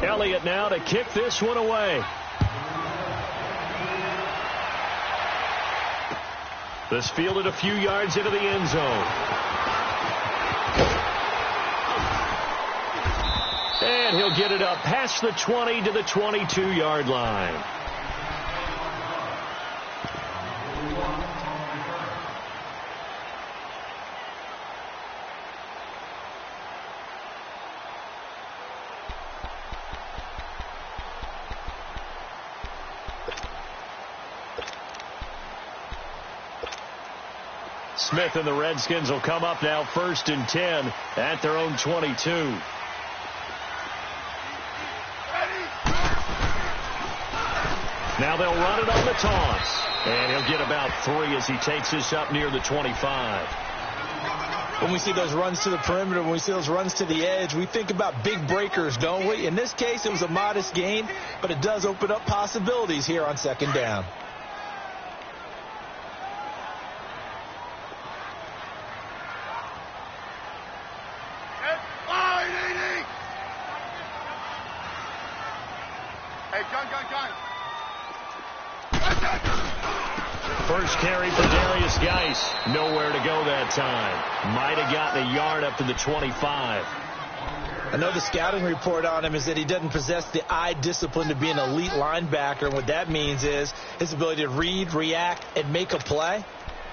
Elliott now to kick this one away. This fielded a few yards into the end zone. And he'll get it up past the 20 to the 22-yard line. Smith and the Redskins will come up now 1st and 10 at their own 22. Now they'll run it on the toss. And he'll get about 3 as he takes this up near the 25. When we see those runs to the perimeter, when we see those runs to the edge, we think about big breakers, don't we? In this case, it was a modest gain, but it does open up possibilities here on 2nd down. First carry for Darius Geis. Nowhere to go that time. Might have gotten a yard up to the 25. I know the scouting report on him is that he doesn't possess the eye discipline to be an elite linebacker. And what that means is his ability to read, react, and make a play.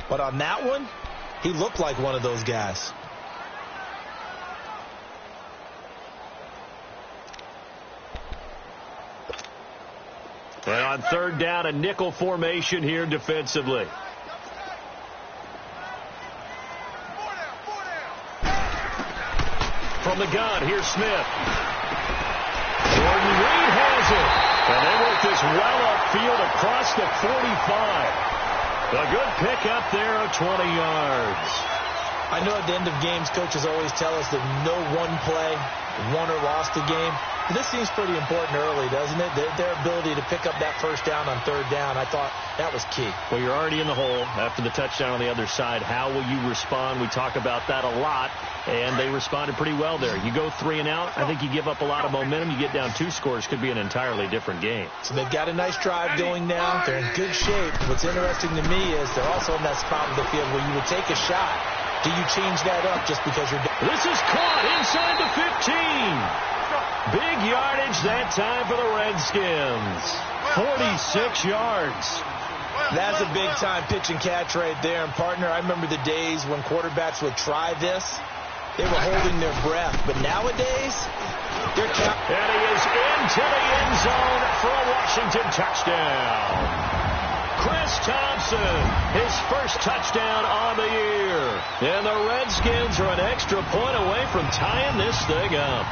But on that one, he looked like one of those guys. And on 3rd down, a nickel formation here defensively. From the gun, here's Smith. Jordan Reed has it. And they work this well upfield across the 45. A good pickup there of 20 yards. I know at the end of games, coaches always tell us that no one play won or lost the game. But this seems pretty important early, doesn't it? Their ability to pick up that 1st down on 3rd down, I thought that was key. Well, you're already in the hole after the touchdown on the other side. How will you respond? We talk about that a lot, and they responded pretty well there. You go 3 and out, I think you give up a lot of momentum. You get down 2 scores, could be an entirely different game. So they've got a nice drive going now. They're in good shape. What's interesting to me is they're also in that spot of the field where you would take a shot. Do you change that up just because you're... This is caught inside the 15. Big yardage that time for the Redskins. 46 yards. That's a big-time pitch and catch right there. And, partner, I remember the days when quarterbacks would try this. They were holding their breath. But nowadays, they're... And he is into the end zone for a Washington touchdown. Chris Thompson, his first touchdown on the year. And the Redskins are an extra point away from tying this thing up.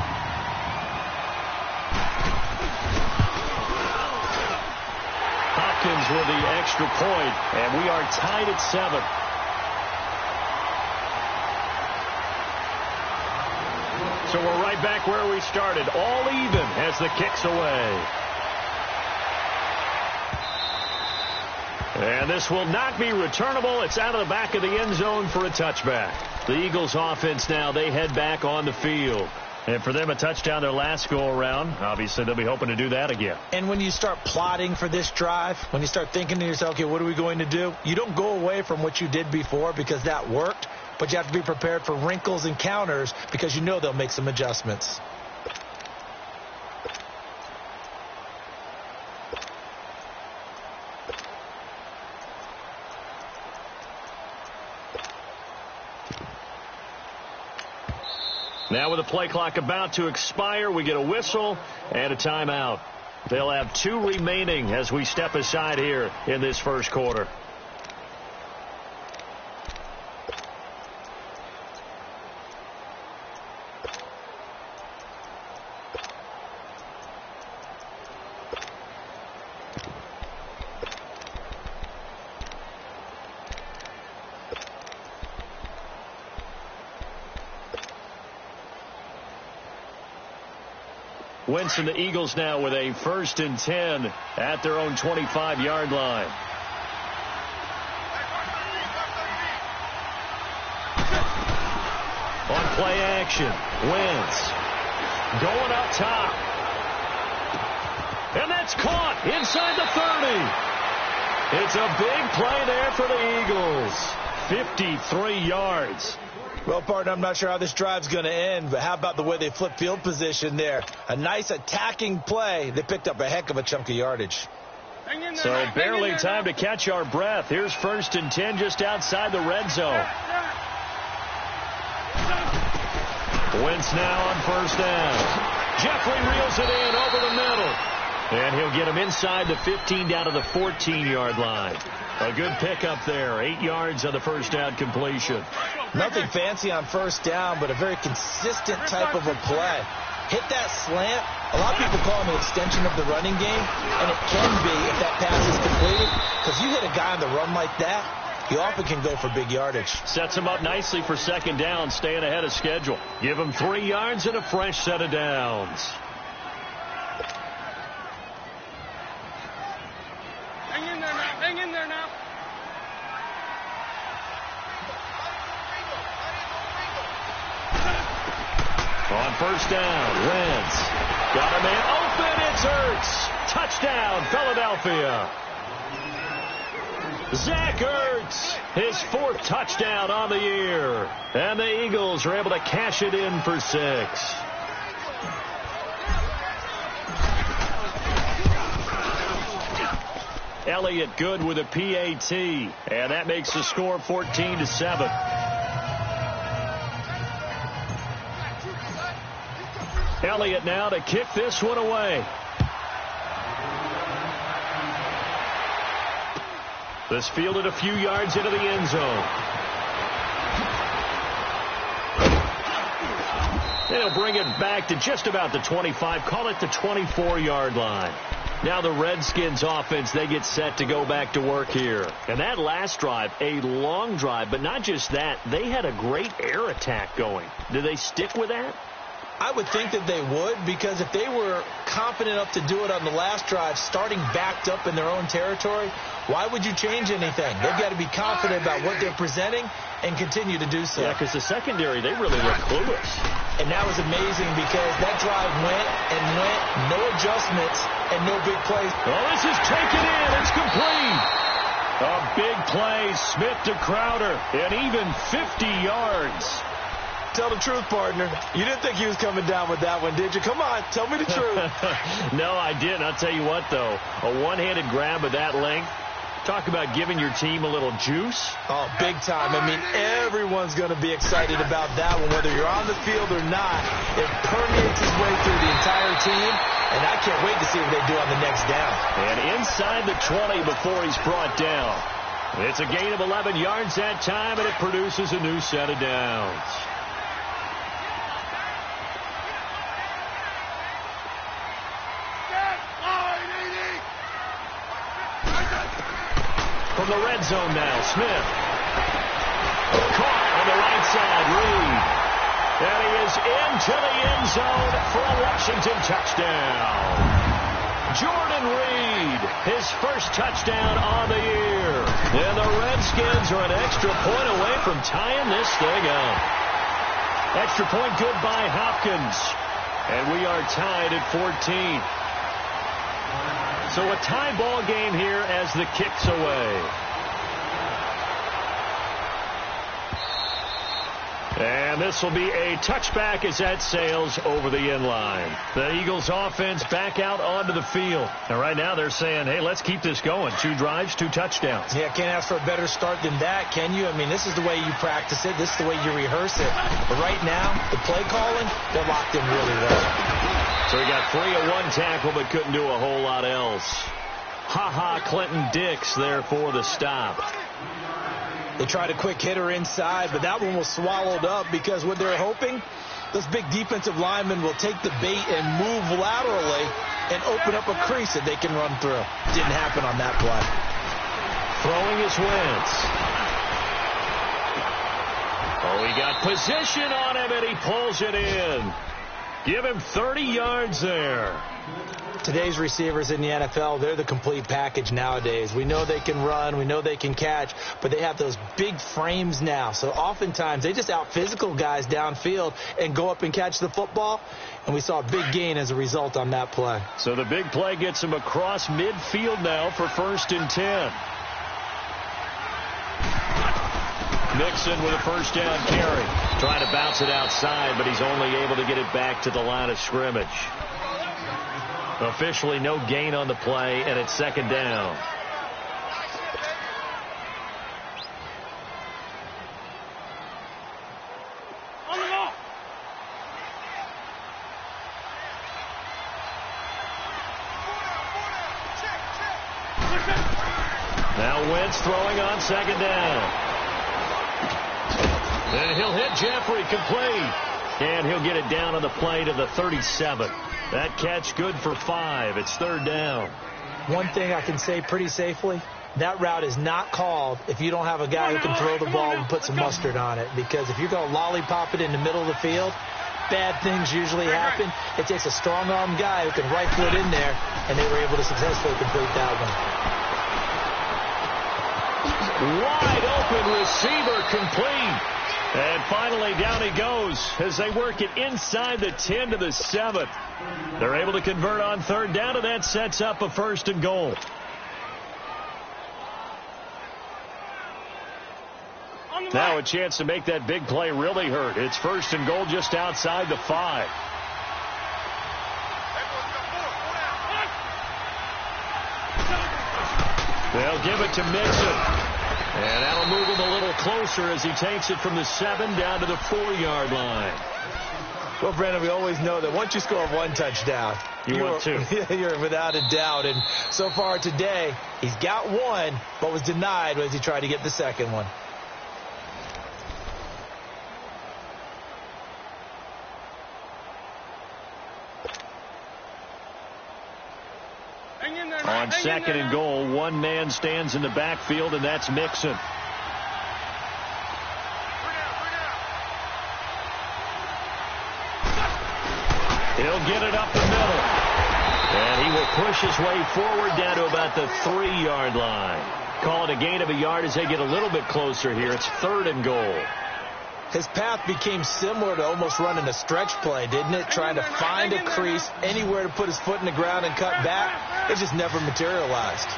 Hopkins with the extra point, and we are tied at 7. So we're right back where we started, all even as the kick's away. And this will not be returnable. It's out of the back of the end zone for a touchback. The Eagles offense now, they head back on the field. And for them, a touchdown their last go-around. Obviously, they'll be hoping to do that again. And when you start plotting for this drive, when you start thinking to yourself, okay, what are we going to do? You don't go away from what you did before because that worked, but you have to be prepared for wrinkles and counters because you know they'll make some adjustments. Now with the play clock about to expire, we get a whistle and a timeout. They'll have 2 remaining as we step aside here in this first quarter. Winston, the Eagles now with a 1st and 10 at their own 25-yard line. On play action, Wentz going up top. That's caught inside the 30. It's a big play there for the Eagles. 53 yards. Well, partner, I'm not sure how this drive's going to end, but how about the way they flip field position there? A nice attacking play. They picked up a heck of a chunk of yardage. So barely time to catch our breath. Here's 1st and 10 just outside the red zone. Wentz now on 1st down. Jeffrey reels it in over the middle. And he'll get him inside the 15 down to the 14-yard line. A good pickup there. 8 yards on the 1st down completion. Nothing fancy on 1st down, but a very consistent type of a play. Hit that slant. A lot of people call him an extension of the running game, and it can be if that pass is completed, because you hit a guy on the run like that, he often can go for big yardage. Sets him up nicely for 2nd down, staying ahead of schedule. Give him 3 yards and a fresh set of downs. Hang in there now. Hang in there now. On 1st down, Wentz got a man open. It's Ertz. Touchdown, Philadelphia. Zach Ertz, his 4th touchdown on the year. And the Eagles are able to cash it in for 6. Elliott good with a PAT. And that makes the score 14-7. Elliott now to kick this one away. This fielded a few yards into the end zone. They'll bring it back to just about the 25. Call it the 24-yard line. Now the Redskins offense, they get set to go back to work here. And that last drive, a long drive, but not just that. They had a great air attack going. Do they stick with that? I would think that they would, because if they were confident enough to do it on the last drive, starting backed up in their own territory, why would you change anything? They've got to be confident about what they're presenting and continue to do so. Yeah, because the secondary, they really look clueless. And that was amazing because that drive went and went, no adjustments and no big plays. Oh, this is taken in. It's complete. A big play, Smith to Crowder, and even 50 yards. Tell the truth, partner. You didn't think he was coming down with that one, did you? Come on, tell me the truth. No, I didn't. I'll tell you what, though. A one-handed grab of that length. Talk about giving your team a little juice. Oh, big time. I mean, everyone's going to be excited about that one, whether you're on the field or not. It permeates its way through the entire team, and I can't wait to see what they do on the next down. And inside the 20 before he's brought down. It's a gain of 11 yards that time, and it produces a new set of downs. From the red zone now, Smith. Caught on the right side, Reed. And he is into the end zone for a Washington touchdown. Jordan Reed, his 1st touchdown on the year. And the Redskins are an extra point away from tying this thing up. Extra point good by Hopkins. And we are tied at 14. So a tie ball game here as the kick's away. And this will be a touchback as that sails over the end line. The Eagles offense back out onto the field. And right now they're saying, hey, let's keep this going. 2 drives, 2 touchdowns. Yeah, can't ask for a better start than that, can you? I mean, this is the way you practice it. This is the way you rehearse it. But right now, the play calling, they're locked in really well. So he got 3 at 1 tackle, but couldn't do a whole lot else. Clinton Dix there for the stop. They tried a quick hitter inside, but that one was swallowed up because what they're hoping, those big defensive linemen will take the bait and move laterally and open up a crease that they can run through. Didn't happen on that play. Throwing his Wentz. Oh, he got position on him, and he pulls it in. Give him 30 yards there. Today's receivers in the NFL, they're the complete package nowadays. We know they can run, we know they can catch, but they have those big frames now. So oftentimes they just out-physical guys downfield and go up and catch the football, and we saw a big gain as a result on that play. So the big play gets him across midfield now for 1st and 10. Mixon with a first down carry. Trying to bounce it outside, but he's only able to get it back to the line of scrimmage. Officially no gain on the play, and it's 2nd down. On the ball. Now Wentz throwing on 2nd down. And he'll hit Jeffrey complete. And he'll get it down on the play to the 37. That catch good for 5. It's 3rd down. One thing I can say pretty safely, that route is not called if you don't have a guy who can throw the ball and put some mustard on it. Because if you're going to lollipop it in the middle of the field, bad things usually happen. It takes a strong-arm guy who can rifle it in there, and they were able to successfully complete that one. Wide open receiver complete. And finally down he goes as they work it inside the 10 to the 7. They're able to convert on 3rd down, and that sets up a 1st and goal. Now a chance to make that big play really hurt. It's 1st and goal just outside the 5. They'll give it to Mixon. And that'll move him a little closer as he takes it from the 7 down to the 4-yard line. Well, Brandon, we always know that once you score 1 touchdown, want 2. You're without a doubt. And so far today, he's got 1, but was denied as he tried to get the 2nd one. On 2nd and goal, one man stands in the backfield, and that's Mixon. He'll get it up the middle. And he will push his way forward down to about the 3-yard line. Call it a gain of a yard as they get a little bit closer here. It's 3rd and goal. His path became similar to almost running a stretch play, didn't it? Trying to find a crease, anywhere to put his foot in the ground and cut back. It just never materialized.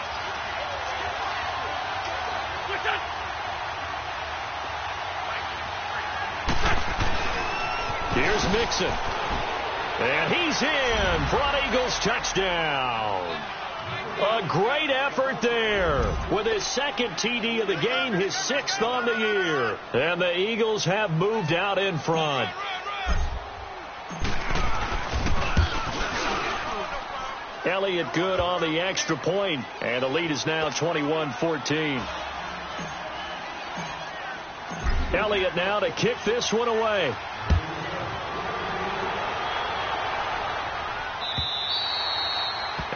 Here's Mixon. And he's in for an Eagles touchdown. A great effort there with his 2nd TD of the game, his 6th on the year. And the Eagles have moved out in front. Elliott good on the extra point, and the lead is now 21-14. Elliott now to kick this one away.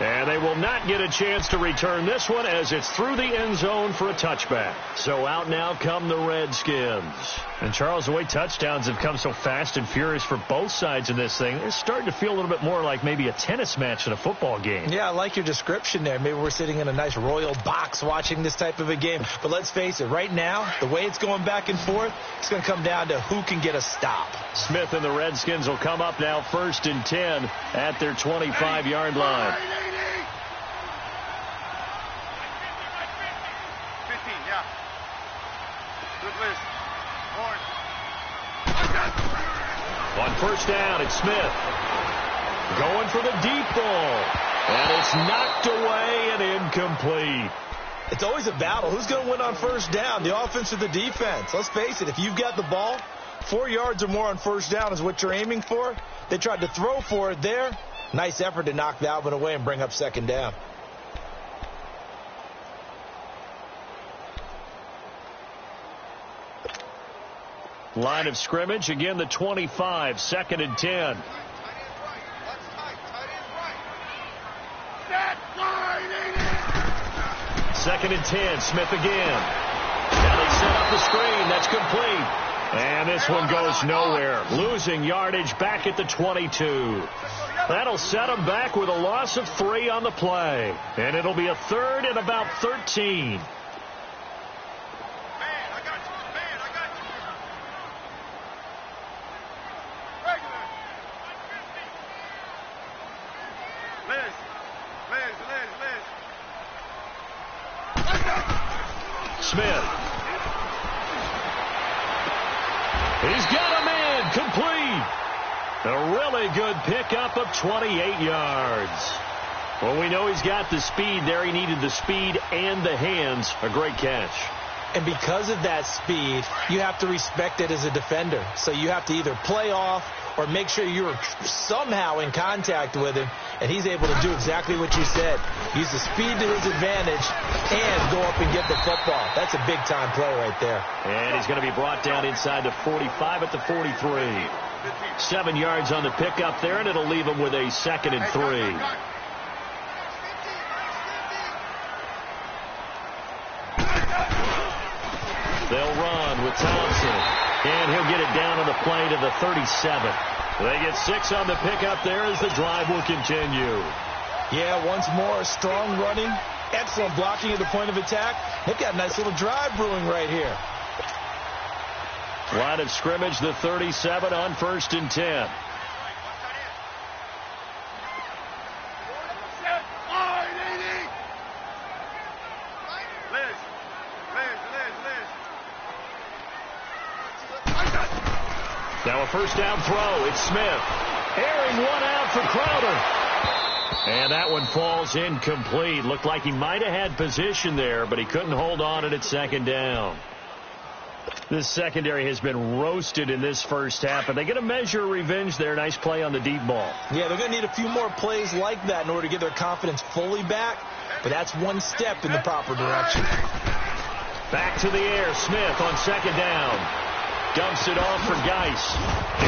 And they will not get a chance to return this one as it's through the end zone for a touchback. So out now come the Redskins. And, Charles, the way touchdowns have come so fast and furious for both sides in this thing, it's starting to feel a little bit more like maybe a tennis match in a football game. Yeah, I like your description there. Maybe we're sitting in a nice royal box watching this type of a game. But let's face it, right now, the way it's going back and forth, it's going to come down to who can get a stop. Smith and the Redskins will come up now 1st and 10 at their 25-yard line. On 1st down, it's Smith. Going for the deep ball. And it's knocked away and incomplete. It's always a battle. Who's going to win on 1st down, the offense or the defense? Let's face it, if you've got the ball, 4 yards or more on 1st down is what you're aiming for. They tried to throw for it there. Nice effort to knock that one away and bring up 2nd down. Line of scrimmage, again the 25, 2nd and 10. Second and 10, Smith again. Now they set up the screen, that's complete. And this one goes nowhere. Losing yardage back at the 22. That'll set them back with a loss of 3 on the play. And it'll be a 3rd and about 13. Smith. He's got a man complete. A really good pickup of 28 yards. Well, we know he's got the speed there. He needed the speed and the hands. A great catch. And because of that speed, you have to respect it as a defender. So you have to either play off or make sure you're somehow in contact with him, and he's able to do exactly what you said. Use the speed to his advantage and go up and get the football. That's a big-time play right there. And he's going to be brought down inside the 45 at the 43. 7 yards on the pickup there, and it'll leave him with a 2nd and 3. They'll run with Thompson. And he'll get it down on the play to the 37. They get 6 on the pickup there as the drive will continue. Yeah, once more, strong running, excellent blocking at the point of attack. They've got a nice little drive brewing right here. Line of scrimmage, the 37 on 1st and 10. Now a 1st down throw. It's Smith. Airing one out for Crowder. And that one falls incomplete. Looked like he might have had position there, but he couldn't hold on it at 2nd down. This secondary has been roasted in this first half, and they get a measure of revenge there. Nice play on the deep ball. Yeah, they're going to need a few more plays like that in order to get their confidence fully back, but that's one step in the proper direction. Back to the air. Smith on 2nd down. Dumps it off for Geis.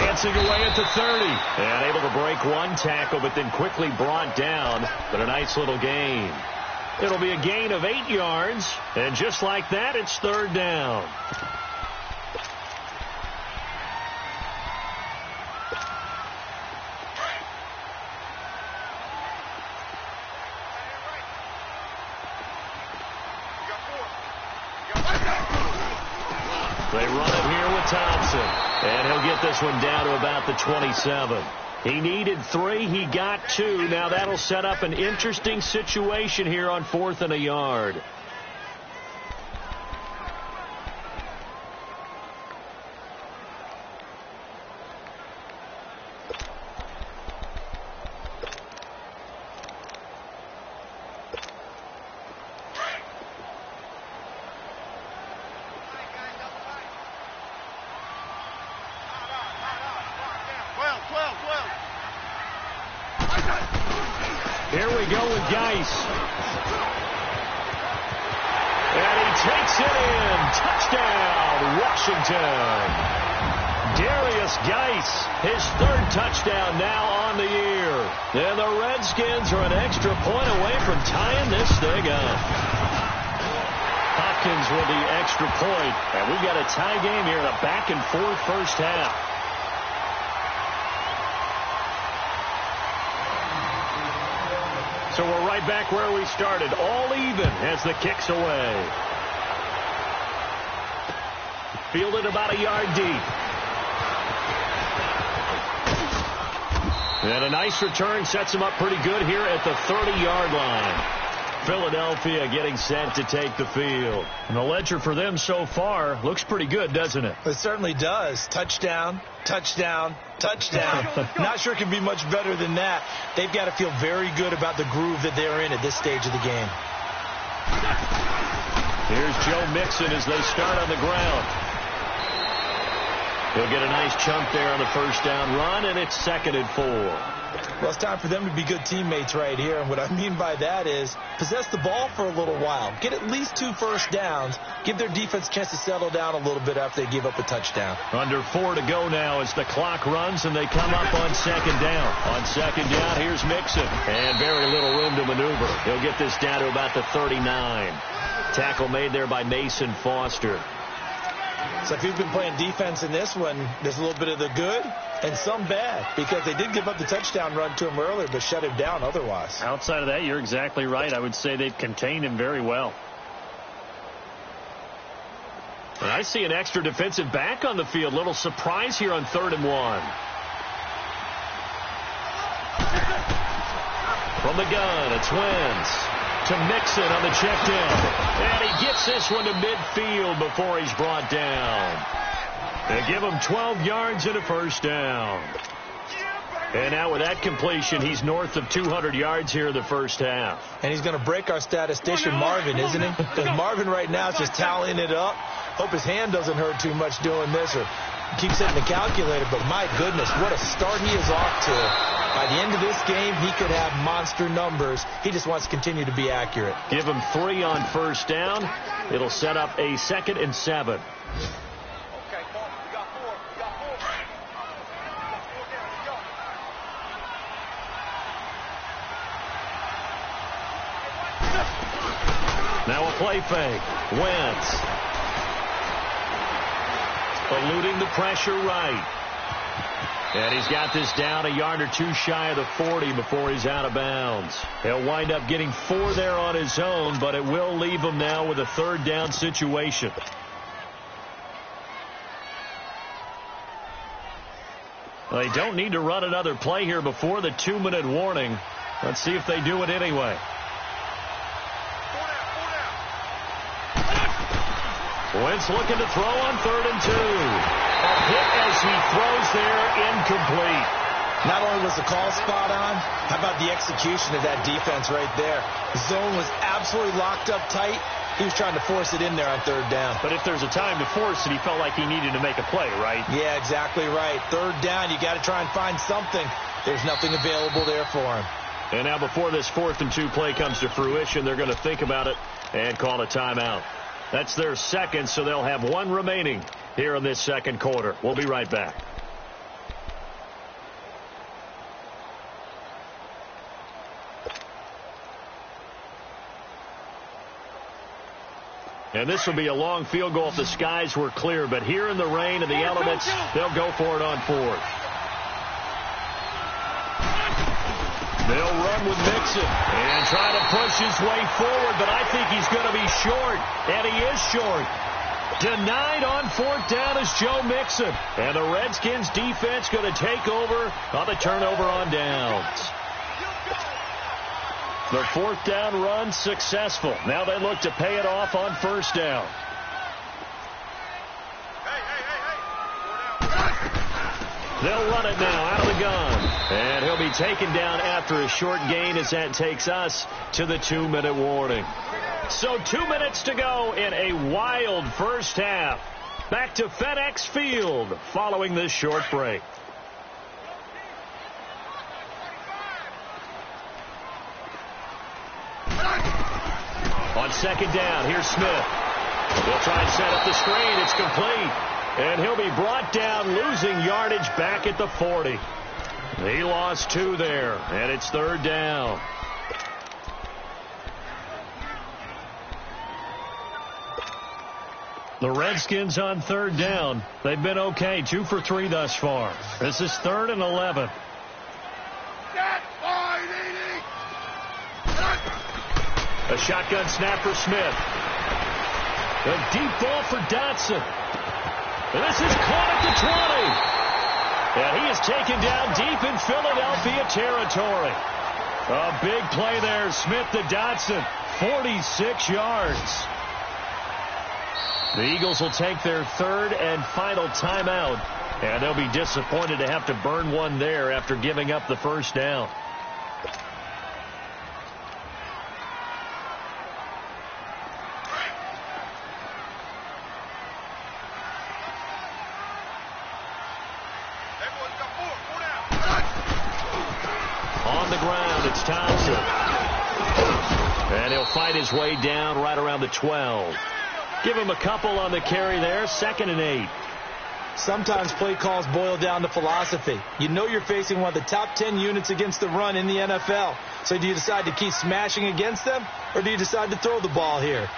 Dancing away at the 30. And able to break one tackle, but then quickly brought down. But a nice little gain. It'll be a gain of 8 yards. And just like that, it's 3rd down. They run it here with Thompson. And he'll get this one down to about the 27. He needed 3. He got 2. Now that'll set up an interesting situation here on 4th and a yard. Here we go with Geis. And he takes it in. Touchdown, Washington. Darius Geis, his 3rd touchdown now on the year. And the Redskins are an extra point away from tying this thing up. Hopkins with the extra point. And we've got a tie game here in a back-and-forth first half. So we're right back where we started, all even as the kick's away. Fielded about a yard deep. And a nice return sets him up pretty good here at the 30-yard line. Philadelphia getting set to take the field. And the ledger for them so far looks pretty good, doesn't it? It certainly does. Touchdown, touchdown, touchdown. Not sure it can be much better than that. They've got to feel very good about the groove that they're in at this stage of the game. Here's Joe Mixon as they start on the ground. He'll get a nice chunk there on the 1st down run, and it's 2nd and 4. Well, it's time for them to be good teammates right here. And what I mean by that is possess the ball for a little while. Get at least 2 first downs. Give their defense a chance to settle down a little bit after they give up a touchdown. Under 4 to go now as the clock runs and they come up on 2nd down. On 2nd down, here's Mixon. And very little room to maneuver. He'll get this down to about the 39. Tackle made there by Mason Foster. So if you've been playing defense in this one, there's a little bit of the good and some bad, because they did give up the touchdown run to him earlier, but shut him down otherwise. Outside of that, you're exactly right. I would say they've contained him very well. And I see an extra defensive back on the field. Little surprise here on 3rd and 1. From the gun, it's Wentz to Mixon on the check down. And he gets this one to midfield before he's brought down. They give him 12 yards and a first down. And now with that completion, he's north of 200 yards here in the first half. And he's going to break our statistician Marvin, isn't he? Because Marvin right now is just tallying it up. Hope his hand doesn't hurt too much doing this, or keeps hitting the calculator. But my goodness, what a start he is off to. By the end of this game, he could have monster numbers. He just wants to continue to be accurate. Give him 3 on first down. It'll set up a 2nd and 7. Now a play fake. Wentz eluding the pressure right. And he's got this down a yard or two shy of the 40 before he's out of bounds. He'll wind up getting 4 there on his own, but it will leave him now with a 3rd down situation. Well, they don't need to run another play here before the 2-minute warning. Let's see if they do it anyway. Wentz looking to throw on 3rd and 2. A hit as he throws there, incomplete. Not only was the call spot on, how about the execution of that defense right there? The zone was absolutely locked up tight. He was trying to force it in there on 3rd down. But if there's a time to force it, he felt like he needed to make a play, right? Yeah, exactly right. 3rd down, you got to try and find something. There's nothing available there for him. And now before this 4th and 2 play comes to fruition, they're going to think about it and call a timeout. That's their 2nd, so they'll have 1 remaining here in this 2nd quarter. We'll be right back. And this will be a long field goal if the skies were clear, but here in the rain and the elements, they'll go for it on 4th. They'll run with Mixon and try to push his way forward, but I think he's going to be short, and he is short. Denied on 4th down is Joe Mixon, and the Redskins defense going to take over on the turnover on downs. The 4th down run successful. Now they look to pay it off on 1st down. They'll run it now out of the gun. And he'll be taken down after a short gain as that takes us to the 2-minute warning. So 2 minutes to go in a wild first half. Back to FedEx Field following this short break. On 2nd down, here's Smith. He'll try and set up the screen. It's complete. And he'll be brought down, losing yardage back at the 40. He lost 2 there, and it's 3rd down. The Redskins on 3rd down. They've been okay, 2 for 3 thus far. This is 3rd and 11. A shotgun snap for Smith. A deep ball for Dotson. And this is caught at the 20. And he is taken down deep in Philadelphia territory. A big play there. Smith to Dotson. 46 yards. The Eagles will take their 3rd and final timeout. And they'll be disappointed to have to burn one there after giving up the 1st down. On the ground, it's Thompson. And he'll fight his way down right around the 12. Give him a couple on the carry there. 2nd and 8. Sometimes play calls boil down to philosophy. You know you're facing one of the top 10 units against the run in the NFL. So do you decide to keep smashing against them, or do you decide to throw the ball here?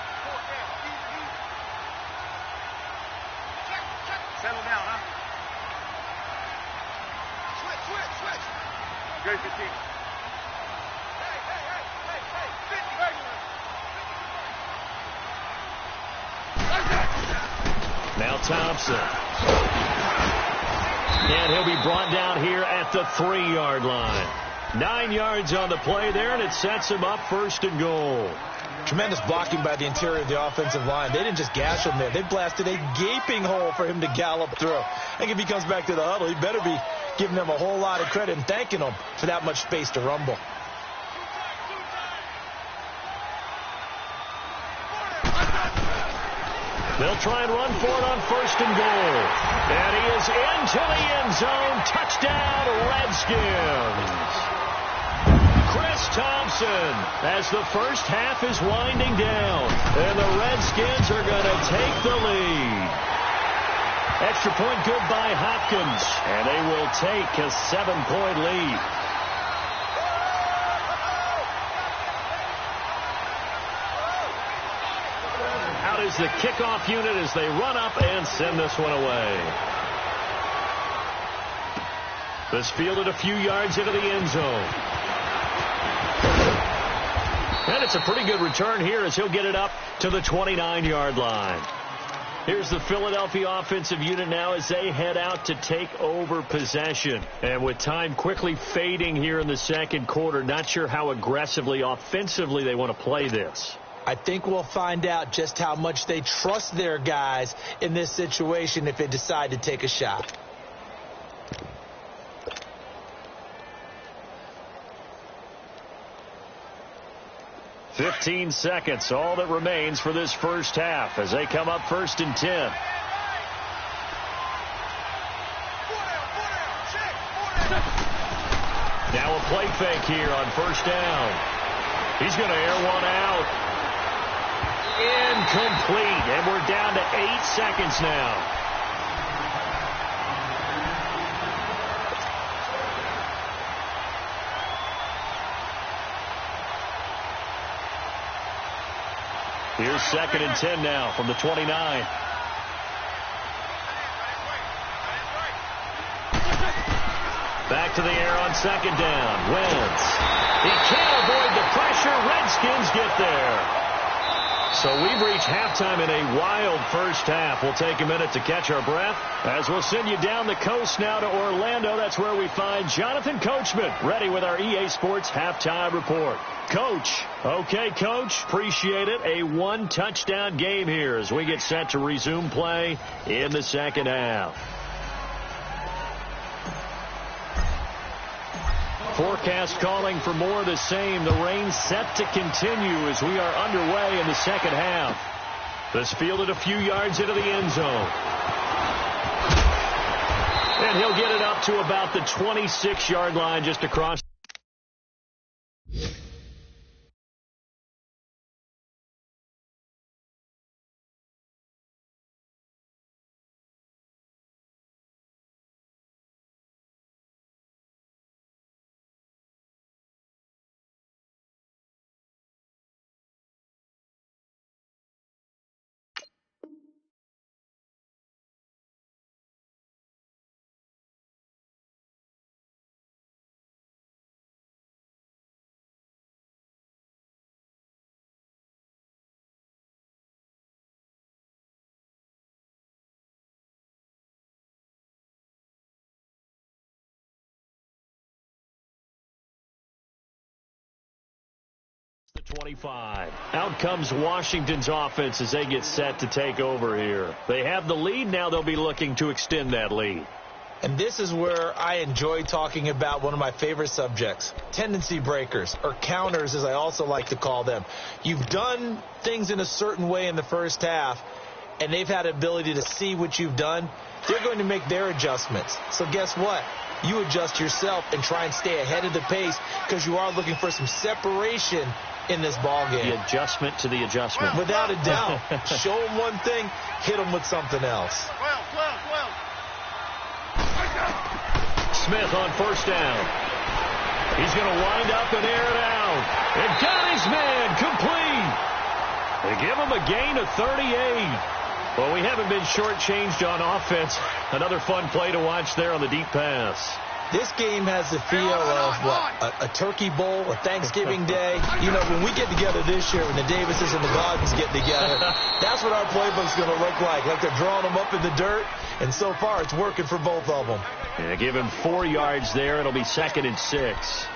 Now Thompson. And he'll be brought down here at the 3-yard line. 9 yards on the play there, and it sets him up 1st and goal. Tremendous blocking by the interior of the offensive line. They didn't just gash him there. They blasted a gaping hole for him to gallop through. I think if he comes back to the huddle, he better be giving them a whole lot of credit and thanking them for that much space to rumble. They'll try and run for it on 1st and goal. And he is into the end zone. Touchdown, Redskins. Chris Thompson, as the first half is winding down. And the Redskins are going to take the lead. Extra point good by Hopkins. And they will take a 7-point lead. Is the kickoff unit as they run up and send this one away. This fielded a few yards into the end zone. And it's a pretty good return here as he'll get it up to the 29-yard line. Here's the Philadelphia offensive unit now as they head out to take over possession. And with time quickly fading here in the second quarter, not sure how aggressively, offensively they want to play this. I think we'll find out just how much they trust their guys in this situation if they decide to take a shot. "15 seconds, all that remains for this first half as they come up 1st and 10. Now a play fake here on 1st down. He's going to air one out. Incomplete, and we're down to 8 seconds now. Here's 2nd and 10 now from the 29. Back to the air on 2nd down. Wentz. He can't avoid the pressure. Redskins get there. So we've reached halftime in a wild first half. We'll take a minute to catch our breath as we'll send you down the coast now to Orlando. That's where we find Jonathan Coachman ready with our EA Sports halftime report. Coach. Okay, Coach. Appreciate it. A 1-touchdown game here as we get set to resume play in the second half. Forecast calling for more of the same. The rain set to continue as we are underway in the second half. This fielded a few yards into the end zone. And he'll get it up to about the 26-yard line just across. The 25. Out comes Washington's offense as they get set to take over here. They have the lead. Now they'll be looking to extend that lead. And this is where I enjoy talking about one of my favorite subjects, tendency breakers, or counters as I also like to call them. You've done things in a certain way in the first half, and they've had ability to see what you've done. They're going to make their adjustments. So guess what? You adjust yourself and try and stay ahead of the pace because you are looking for some separation in this ball game. The adjustment to the adjustment. Without a doubt. Show them one thing, hit them with something else. Smith on first down. He's going to wind up and air it out. And got his man complete. They give him a gain of 38. Well, we haven't been shortchanged on offense. Another fun play to watch there on the deep pass. This game has the feel of, a turkey bowl, a Thanksgiving day. You know, when we get together this year, when the Davises and the Gardens get together, that's what our playbook's going to look like. Like they're drawing them up in the dirt, and so far it's working for both of them. Yeah, give him 4 yards there. It'll be 2nd and 6.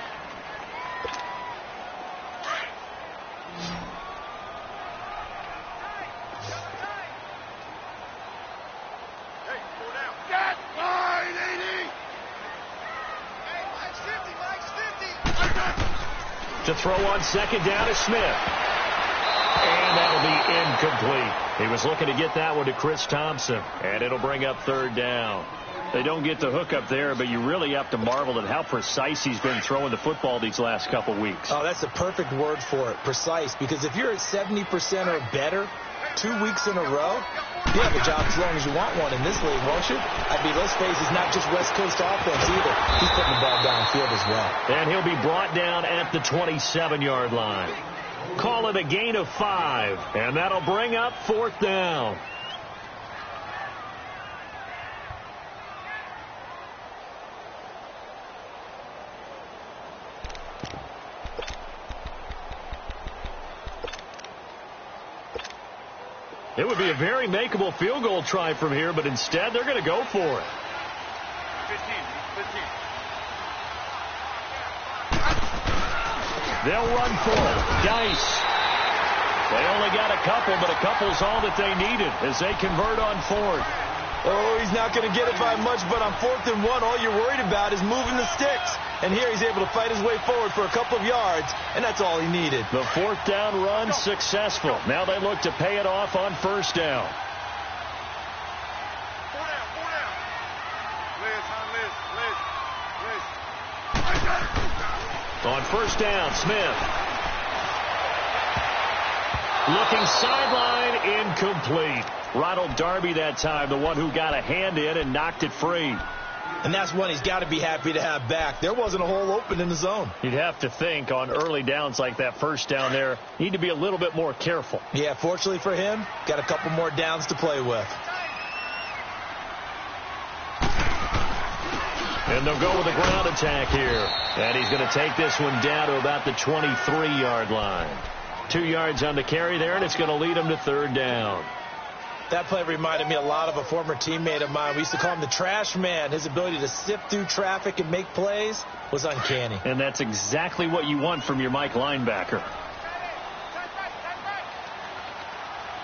To throw on 2nd down to Smith. And that'll be incomplete. He was looking to get that one to Chris Thompson. And it'll bring up 3rd down. They don't get the hook up there, but you really have to marvel at how precise he's been throwing the football these last couple weeks. Oh, that's the perfect word for it, precise. Because if you're at 70% or better 2 weeks in a row, you have a job as long as you want one in this league, won't you? I mean, let's face it, it's not just West Coast offense either. He's putting the ball downfield as well. And he'll be brought down at the 27-yard line. Call it a gain of 5, and that'll bring up 4th down. It would be a very makeable field goal try from here, but instead they're going to go for it. 15. They'll run for it. Dice. They only got a couple, but a couple's all that they needed as they convert on 4th. Oh, he's not going to get it by much, but on 4th and 1, all you're worried about is moving the sticks. And here he's able to fight his way forward for a couple of yards, and that's all he needed. The 4th down run successful. Now they look to pay it off on 1st down. 4 down. Liz. On 1st down, Smith. Looking sideline, incomplete. Ronald Darby that time, the one who got a hand in and knocked it free. And that's one he's got to be happy to have back. There wasn't a hole open in the zone. You'd have to think on early downs like that 1st down there, need to be a little bit more careful. Yeah, fortunately for him, got a couple more downs to play with. And they'll go with a ground attack here. And he's going to take this one down to about the 23-yard line. 2 yards on the carry there, and it's going to lead him to 3rd down. That play reminded me a lot of a former teammate of mine. We used to call him the trash man. His ability to sift through traffic and make plays was uncanny. And that's exactly what you want from your Mike linebacker.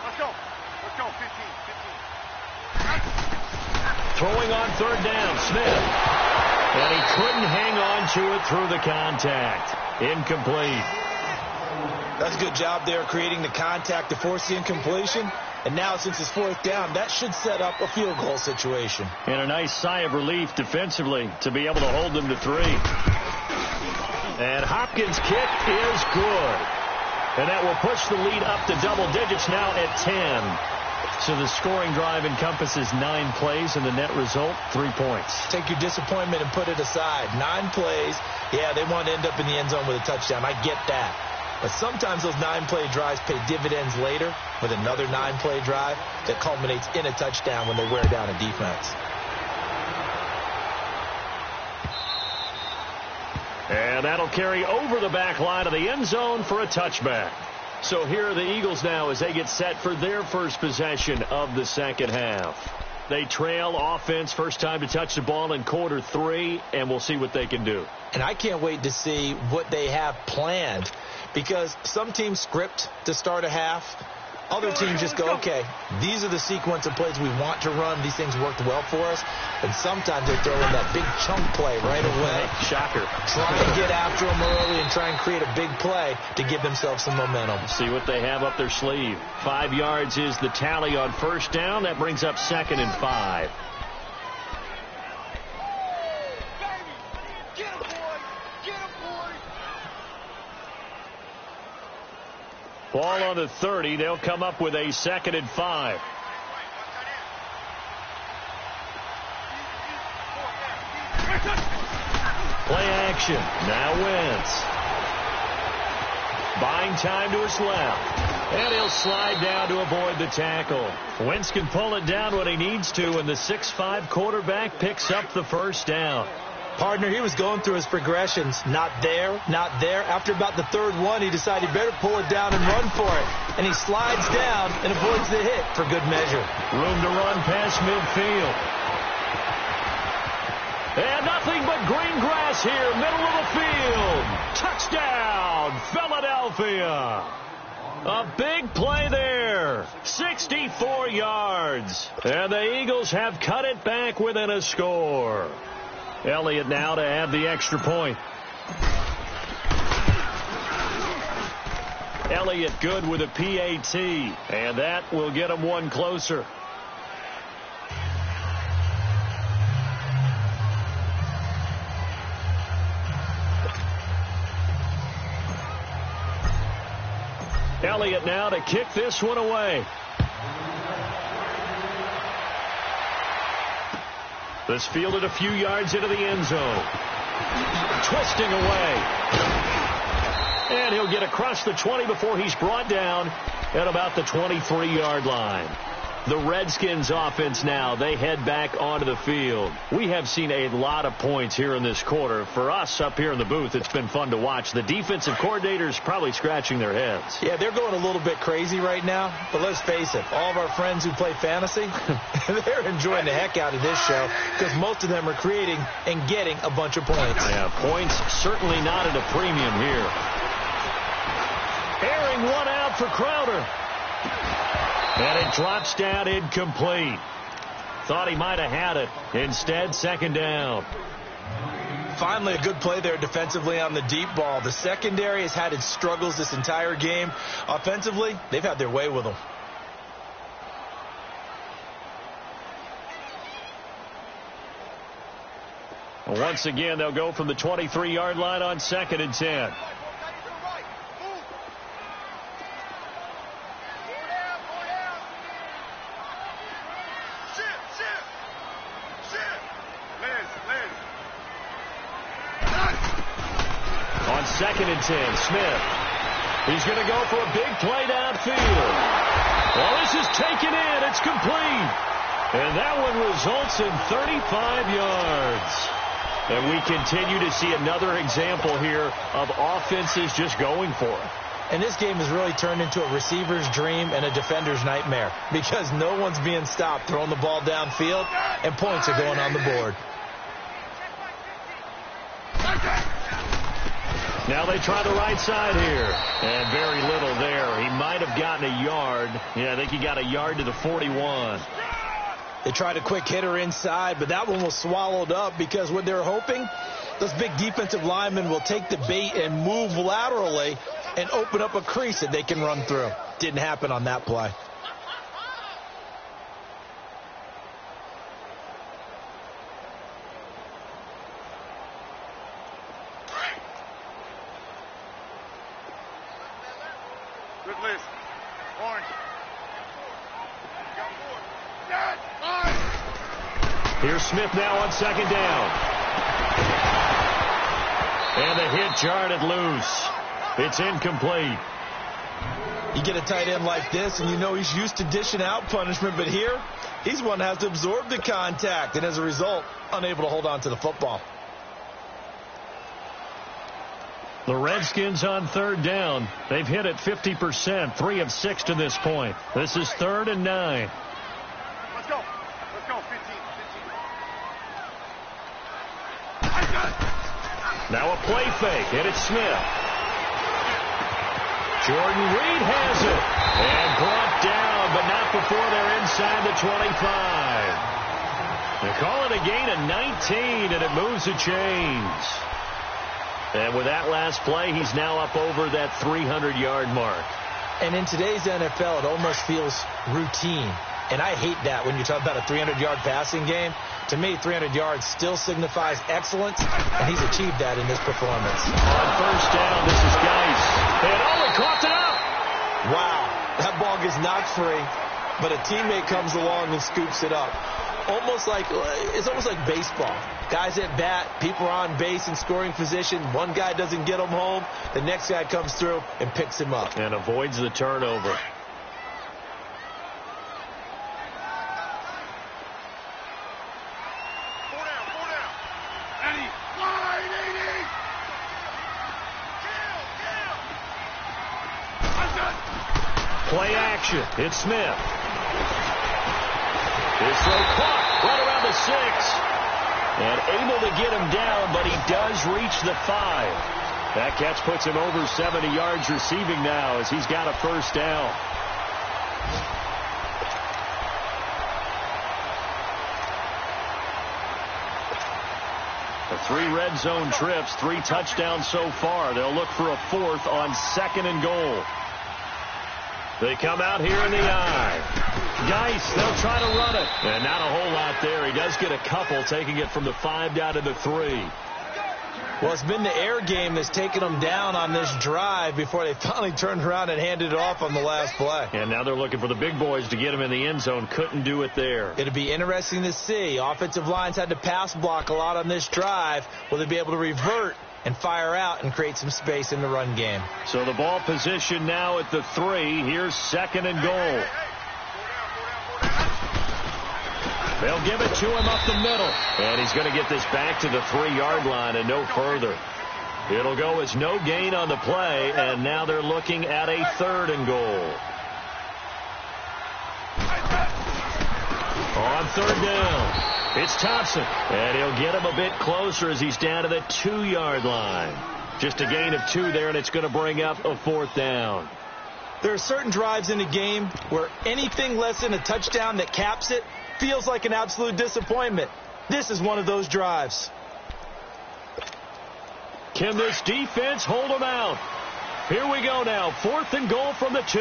Let's go. 15. Throwing on 3rd down, Smith. And he couldn't hang on to it through the contact. Incomplete. That's a good job there creating the contact to force the incompletion. And now, since it's 4th down, that should set up a field goal situation. And a nice sigh of relief defensively to be able to hold them to 3. And Hopkins' kick is good. And that will push the lead up to double digits now at 10. So the scoring drive encompasses 9 plays, and the net result, 3 points. Take your disappointment and put it aside. 9 plays. Yeah, they want to end up in the end zone with a touchdown. I get that. But sometimes those 9-play drives pay dividends later with another 9-play drive that culminates in a touchdown when they wear down a defense. And that'll carry over the back line of the end zone for a touchback. So here are the Eagles now as they get set for their first possession of the 2nd half. They trail offense, first time to touch the ball in quarter 3, and we'll see what they can do. And I can't wait to see what they have planned. Because some teams script to start a half. Other teams just go, okay, these are the sequence of plays we want to run. These things worked well for us. And sometimes they throw in that big chunk play right away. Shocker. Try and get after them early and try and create a big play to give themselves some momentum. See what they have up their sleeve. 5 yards is the tally on 1st down. That brings up 2nd and 5. Ball on the 30. They'll come up with a 2nd and 5. Play action. Now Wentz. Buying time to his left. And he'll slide down to avoid the tackle. Wentz can pull it down when he needs to, and the 6'5" quarterback picks up the 1st down. Partner, he was going through his progressions. Not there, not there. After about the third one, he decided he better pull it down and run for it. And he slides down and avoids the hit for good measure. Room to run past midfield. And nothing but green grass here, middle of the field. Touchdown, Philadelphia. A big play there. 64 yards. And the Eagles have cut it back within a score. Elliott now to add the extra point. Elliott good with a PAT. And that will get him one closer. Elliott now to kick this one away. This fielded a few yards into the end zone. Twisting away. And he'll get across the 20 before he's brought down at about the 23-yard line. The Redskins offense now, they head back onto the field. We have seen a lot of points here in this quarter. For us up here in the booth, it's been fun to watch. The defensive coordinators probably scratching their heads. Yeah, they're going a little bit crazy right now. But let's face it, all of our friends who play fantasy, they're enjoying the heck out of this show because most of them are creating and getting a bunch of points. Yeah, points certainly not at a premium here. Airing one out for Crowder. And it drops down incomplete. Thought he might have had it. Instead, second down. Finally, a good play there defensively on the deep ball. The secondary has had its struggles this entire game. Offensively, they've had their way with them. Once again, they'll go from the 23-yard line on 2nd and 10. On 2nd and 10, Smith. He's going to go for a big play downfield. Well, this is taken in. It's complete. And that one results in 35 yards. And we continue to see another example here of offenses just going for it. And this game has really turned into a receiver's dream and a defender's nightmare because no one's being stopped throwing the ball downfield, and points are going on the board. Now they try the right side here. And very little there. He might have gotten a yard. Yeah, I think he got a yard to the 41. They tried a quick hitter inside, but that one was swallowed up because what they're hoping, those big defensive linemen will take the bait and move laterally and open up a crease that they can run through. Didn't happen on that play. Good list. Orange. Here's Smith now on 2nd down. And the hit jarred it loose. It's incomplete. You get a tight end like this, and you know he's used to dishing out punishment, but here, he's one that has to absorb the contact, and as a result, unable to hold on to the football. The Redskins on 3rd down. They've hit it 50%, 3 of 6 to this point. This is 3rd and 9. Let's go. Let's go. 15. Now a play fake, and it's Smith. Jordan Reed has it. And brought down, but not before they're inside the 25. They call it a gain of 19, and it moves the chains. And with that last play, he's now up over that 300-yard mark. And in today's NFL, it almost feels routine. And I hate that when you talk about a 300-yard passing game. To me, 300 yards still signifies excellence, and he's achieved that in this performance. On 1st down, this is Geis. And he caught it up. Wow, that ball gets knocked free, but a teammate comes along and scoops it up. It's almost like baseball. Guys at bat, people are on base in scoring position. One guy doesn't get him home. The next guy comes through and picks him up. And avoids the turnover. Four down. Play action. It's Smith. His throw caught right around the 6. And able to get him down, but he does reach the 5. That catch puts him over 70 yards receiving now as he's got a first down. The 3 red zone trips, 3 touchdowns so far. They'll look for a 4th on 2nd and goal. They come out here in the eye. Geis, they'll try to run it. And not a whole lot there. He does get a couple, taking it from the 5 down to the 3. Well, it's been the air game that's taken them down on this drive before they finally turned around and handed it off on the last play. And now they're looking for the big boys to get him in the end zone. Couldn't do it there. It'll be interesting to see. Offensive lines had to pass block a lot on this drive. Will they be able to revert and fire out and create some space in the run game? So the ball position now at the 3. Here's 2nd and goal. They'll give it to him up the middle. And he's going to get this back to the 3-yard line and no further. It'll go as no gain on the play, and now they're looking at a 3rd and goal. On 3rd down, it's Thompson. And he'll get him a bit closer as he's down to the 2-yard line. Just a gain of 2 there, and it's going to bring up a 4th down. There are certain drives in a game where anything less than a touchdown that caps it feels like an absolute disappointment. This is one of those drives. Can this defense hold them out? Here we go now. 4th and goal from the 2.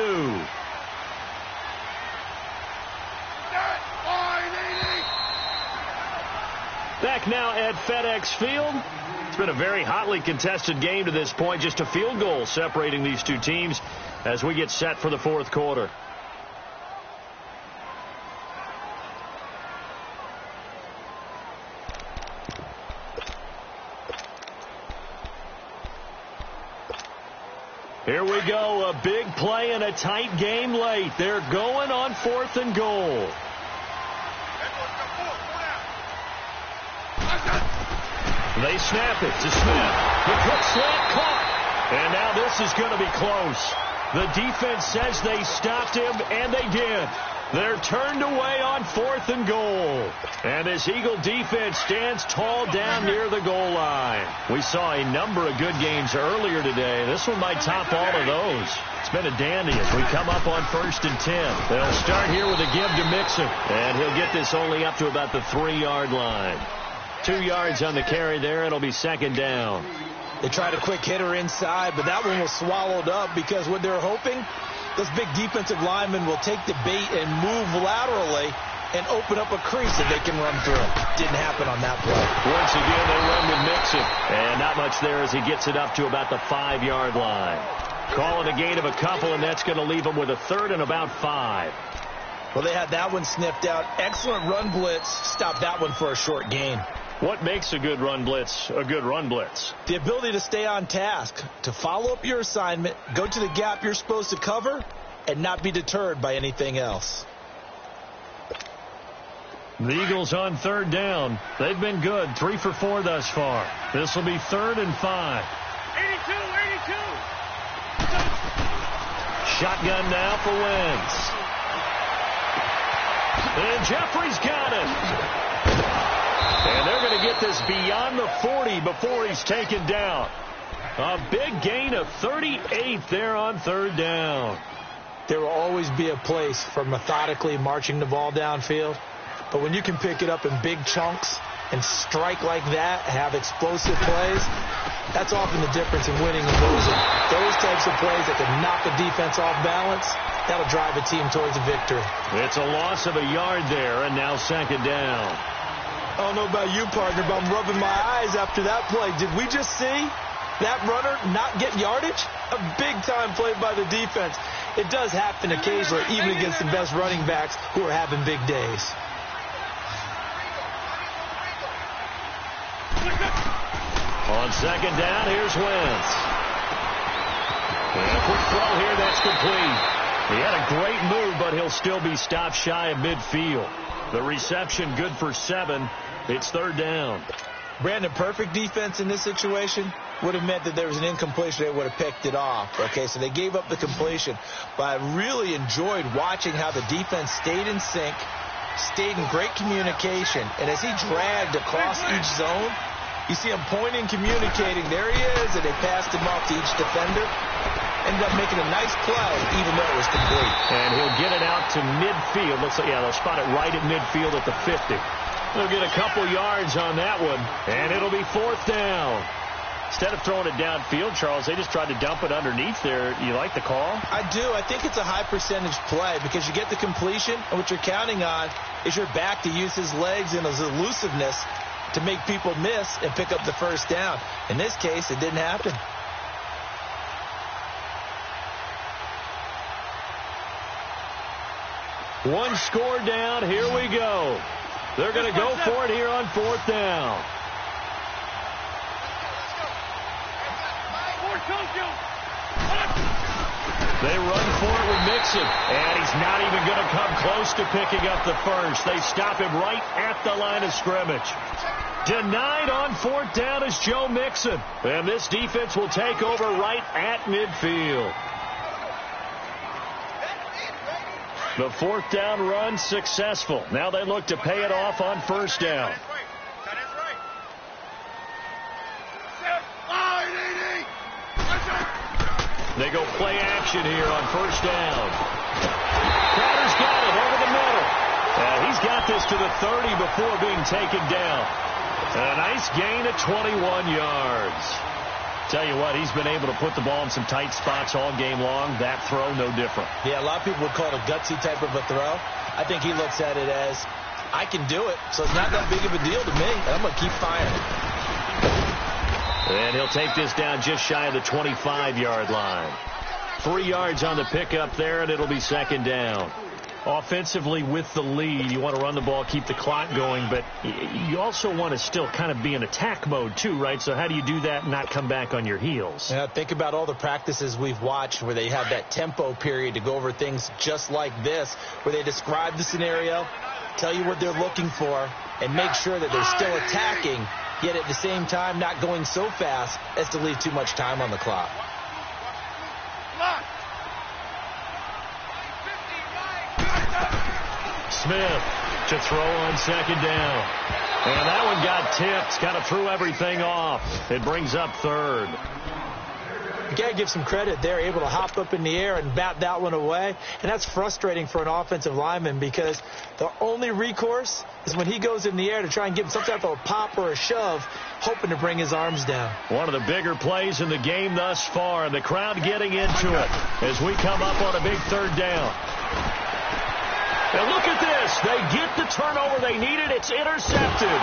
Back now at FedEx Field. It's been a very hotly contested game to this point. Just a field goal separating these two teams as we get set for the 4th quarter. Here we go, a big play and a tight game late. They're going on 4th and goal. They snap it to Smith. The quick slant caught. And now this is going to be close. The defense says they stopped him, and they did. They're turned away on 4th and goal. And this Eagle defense stands tall down near the goal line. We saw a number of good games earlier today. This one might top all of those. It's been a dandy as we come up on 1st and 10. They'll start here with a give to Mixon. And he'll get this only up to about the 3-yard line. 2 yards on the carry there. It'll be 2nd down. They tried a quick hitter inside, but that one was swallowed up because what they're hoping, those big defensive linemen will take the bait and move laterally and open up a crease that they can run through. Didn't happen on that play. Once again, they run with Mixon. And not much there as he gets it up to about the 5-yard line. Calling a gain of a couple, and that's going to leave them with a 3rd and about 5. Well, they had that one sniffed out. Excellent run blitz. Stopped that one for a short gain. What makes a good run blitz a good run blitz? The ability to stay on task, to follow up your assignment, go to the gap you're supposed to cover, and not be deterred by anything else. The Eagles on 3rd down. They've been good. 3 for 4 thus far. This will be 3rd and 5. 82. Shotgun now for Wentz. And Jeffrey's got it. And they're going to get this beyond the 40 before he's taken down. A big gain of 38 there on 3rd down. There will always be a place for methodically marching the ball downfield. But when you can pick it up in big chunks and strike like that, have explosive plays, that's often the difference in winning and losing. Those types of plays that can knock a defense off balance, that'll drive a team towards a victory. It's a loss of a yard there, and now 2nd down. I don't know about you, partner, but I'm rubbing my eyes after that play. Did we just see that runner not get yardage? A big-time play by the defense. It does happen occasionally, even against the best running backs who are having big days. On 2nd down, here's Wentz. And a quick throw here, that's complete. He had a great move, but he'll still be stopped shy of midfield. The reception good for 7. It's 3rd down. Brandon, perfect defense in this situation. would have meant that there was an incompletion. They would have picked it off. Okay, so they gave up the completion. But I really enjoyed watching how the defense stayed in sync, stayed in great communication. And as he dragged across each zone, you see him pointing, communicating. There he is, and they passed him off to each defender. Ended up making a nice play, even though it was complete. And he'll get it out to midfield. Looks like, yeah, they'll spot it right at midfield at the 50. They'll get a couple yards on that one, and it'll be 4th down. Instead of throwing it downfield, Charles, they just tried to dump it underneath there. You like the call? I do. I think it's a high-percentage play because you get the completion, and what you're counting on is your back to use his legs and his elusiveness to make people miss and pick up the first down. In this case, it didn't happen. One score down. Here we go. They're going to go for it here on 4th down. They run for it with Mixon, and he's not even going to come close to picking up the first. They stop him right at the line of scrimmage. Denied on 4th down is Joe Mixon, and this defense will take over right at midfield. The 4th down run successful. Now they look to pay it off on 1st down. They go play action here on 1st down. Crowder's got it over the middle. He's got this to the 30 before being taken down. A nice gain of 21 yards. Tell you what, he's been able to put the ball in some tight spots all game long. That throw, no different. Yeah, a lot of people would call it a gutsy type of a throw. I think he looks at it as, I can do it, so it's not that big of a deal to me. I'm going to keep firing. And he'll take this down just shy of the 25-yard line. 3 yards on the pickup there, and it'll be 2nd down. Offensively with the lead, you want to run the ball, keep the clock going, but you also want to still kind of be in attack mode too, right? So how do you do that and not come back on your heels? Yeah, think about all the practices we've watched where they have that tempo period to go over things just like this, where they describe the scenario, tell you what they're looking for, and make sure that they're still attacking, yet at the same time not going so fast as to leave too much time on the clock. Smith to throw on 2nd down. And that one got tipped. Kind of threw everything off. It brings up 3rd. You got to give some credit. They're able to hop up in the air and bat that one away. And that's frustrating for an offensive lineman because the only recourse is when he goes in the air to try and give him some type of a pop or a shove, hoping to bring his arms down. One of the bigger plays in the game thus far. The crowd getting into it as we come up on a big 3rd down. And look at this. They get the turnover they needed. It's intercepted.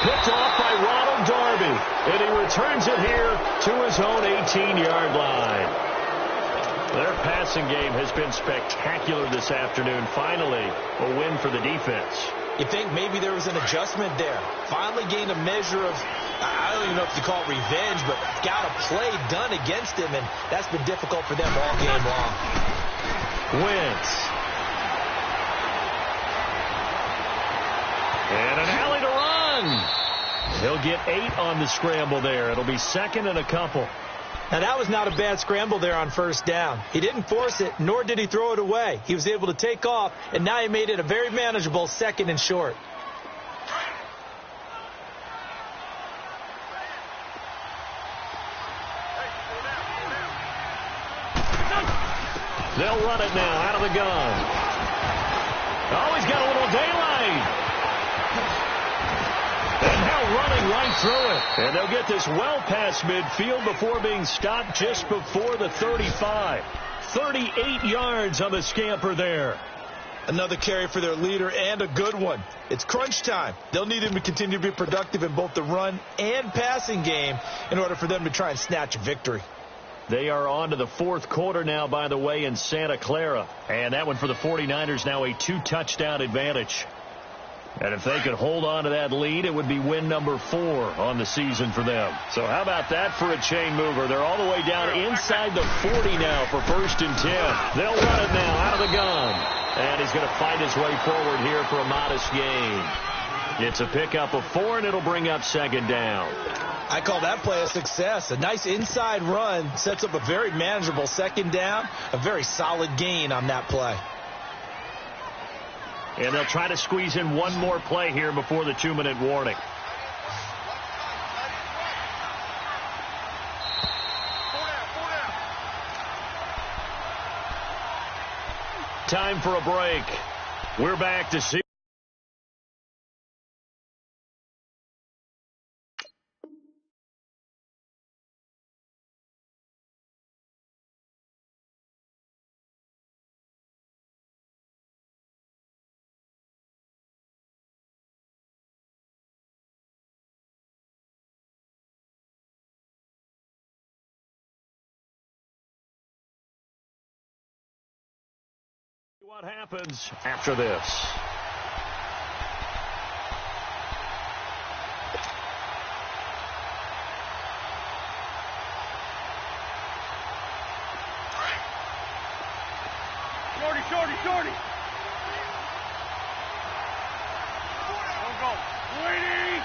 Picked off by Ronald Darby. And he returns it here to his own 18-yard line. Their passing game has been spectacular this afternoon. Finally, a win for the defense. You think maybe there was an adjustment there. Finally gained a measure of, I don't even know if you call it revenge, but got a play done against him, and that's been difficult for them all game long. Wentz. And an alley to run. He'll get 8 on the scramble there. It'll be 2nd and a couple. Now, that was not a bad scramble there on 1st down. He didn't force it, nor did he throw it away. He was able to take off, and now he made it a very manageable 2nd and short. They'll run it now out of the gun. Oh, he's got a little daylight. And now running right through it. And they'll get this well past midfield before being stopped just before the 35. 38 yards on the scamper there. Another carry for their leader and a good one. It's crunch time. They'll need him to continue to be productive in both the run and passing game in order for them to try and snatch a victory. They are on to the 4th quarter now, by the way, in Santa Clara. And that one for the 49ers now a 2-touchdown advantage. And if they could hold on to that lead, it would be win number 4 on the season for them. So how about that for a chain mover? They're all the way down inside the 40 now for 1st and 10. They'll run it now out of the gun. And he's going to fight his way forward here for a modest gain. It's a pickup of 4, and it'll bring up 2nd down. I call that play a success. A nice inside run sets up a very manageable second down, a very solid gain on that play. And they'll try to squeeze in one more play here before the 2-minute warning. Time for a break. We're back to see. What happens after this? Shorty. Don't go. Waiting.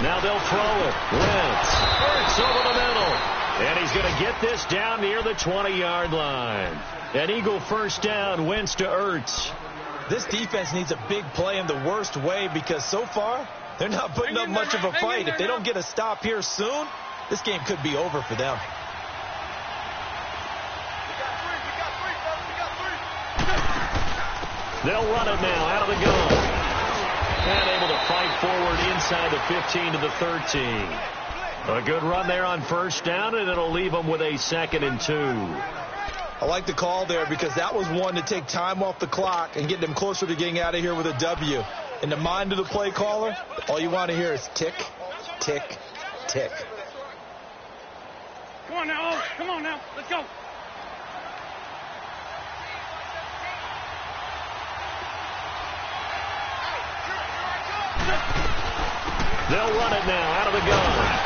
Now they'll throw it. Wentz. Hurts over the middle. And he's going to get this down near the 20-yard line. An Eagle first down, Wentz to Ertz. This defense needs a big play in the worst way because so far they're not putting up much of a fight. If they don't get a stop here soon, this game could be over for them. They'll run it now out of the gun. And able to fight forward inside the 15 to the 13. A good run there on first down, and it'll leave them with a 2nd and 2. I like the call there because that was one to take time off the clock and get them closer to getting out of here with a W. In the mind of the play caller, all you want to hear is tick, tick, tick. Come on now. Let's go. They'll run it now out of the gun.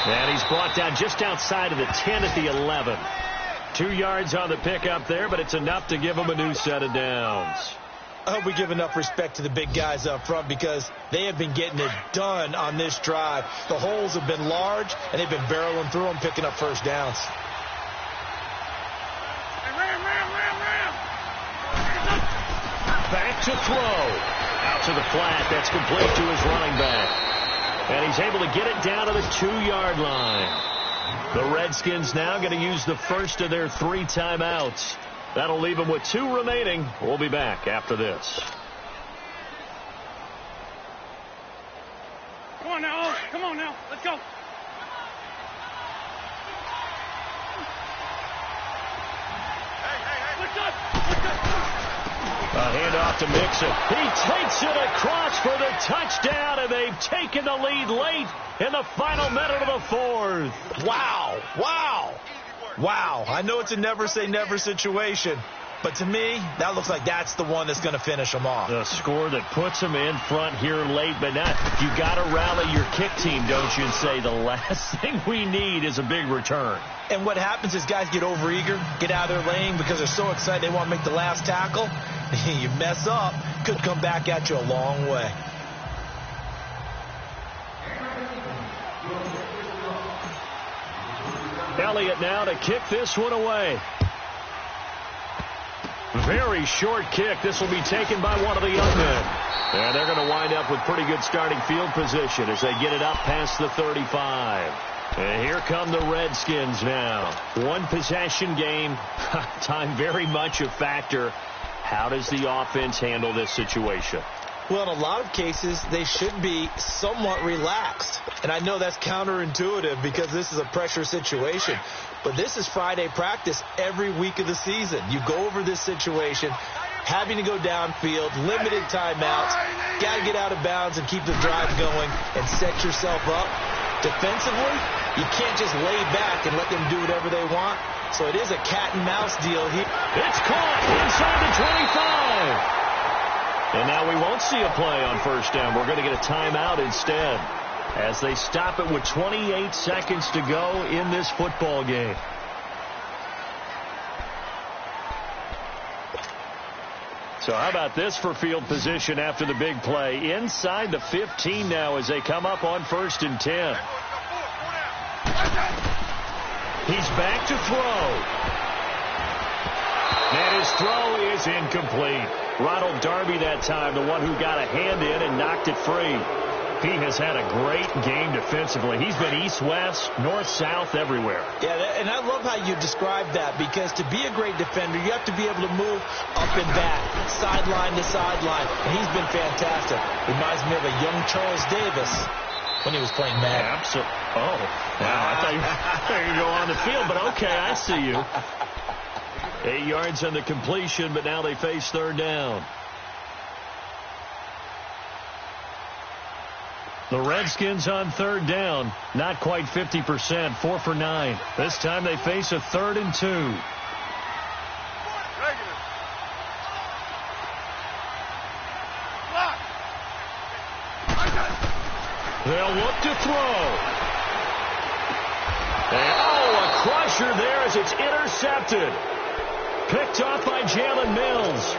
And he's brought down just outside of the 10 at the 11. 2 yards on the pickup there, but it's enough to give him a new set of downs. I hope we give enough respect to the big guys up front because they have been getting it done on this drive. The holes have been large, and they've been barreling through them, picking up first downs. Ram. Back to throw. Out to the flat. That's complete to his running back. And he's able to get it down to the 2-yard line. The Redskins now going to use the first of their 3 timeouts. That'll leave them with 2 remaining. We'll be back after this. Come on now. Let's go. A handoff to Mixon. He takes it across for the touchdown, and they've taken the lead late in the final minute of the 4th. Wow. I know it's a never say never situation, but to me, that looks like that's the one that's going to finish them off. The score that puts them in front here late, but not. You got to rally your kick team, don't you, and say the last thing we need is a big return. And what happens is guys get overeager, get out of their lane because they're so excited they want to make the last tackle. You mess up, could come back at you a long way. Elliott now to kick this one away. Very short kick. This will be taken by one of the young men. And they're going to wind up with pretty good starting field position as they get it up past the 35. And here come the Redskins now. 1 possession game. Time very much a factor. How does the offense handle this situation? Well, in a lot of cases, they should be somewhat relaxed. And I know that's counterintuitive because this is a pressure situation. But this is Friday practice every week of the season. You go over this situation, having to go downfield, limited timeouts, got to get out of bounds and keep the drive going and set yourself up. Defensively, you can't just lay back and let them do whatever they want. So it is a cat and mouse deal here. It's caught inside the 25. And now we won't see a play on first down. We're going to get a timeout instead as they stop it with 28 seconds to go in this football game. So how about this for field position after the big play? Inside the 15 now as they come up on 1st and 10. He's back to throw. And his throw is incomplete. Ronald Darby that time, the one who got a hand in and knocked it free. He has had a great game defensively. He's been east-west, north-south, everywhere. Yeah, and I love how you describe that, because to be a great defender, you have to be able to move up and back, sideline to sideline, and he's been fantastic. Reminds me of a young Charles Davis when he was playing Madden. Absolutely. Oh, wow, I thought you were going to go on the field, but okay, I see you. 8 yards on the completion, but now they face 3rd down. The Redskins on 3rd down, not quite 50%, 4 for 9. This time they face a 3rd and 2. They'll look to throw. And, a crusher there as it's intercepted. Picked off by Jalen Mills.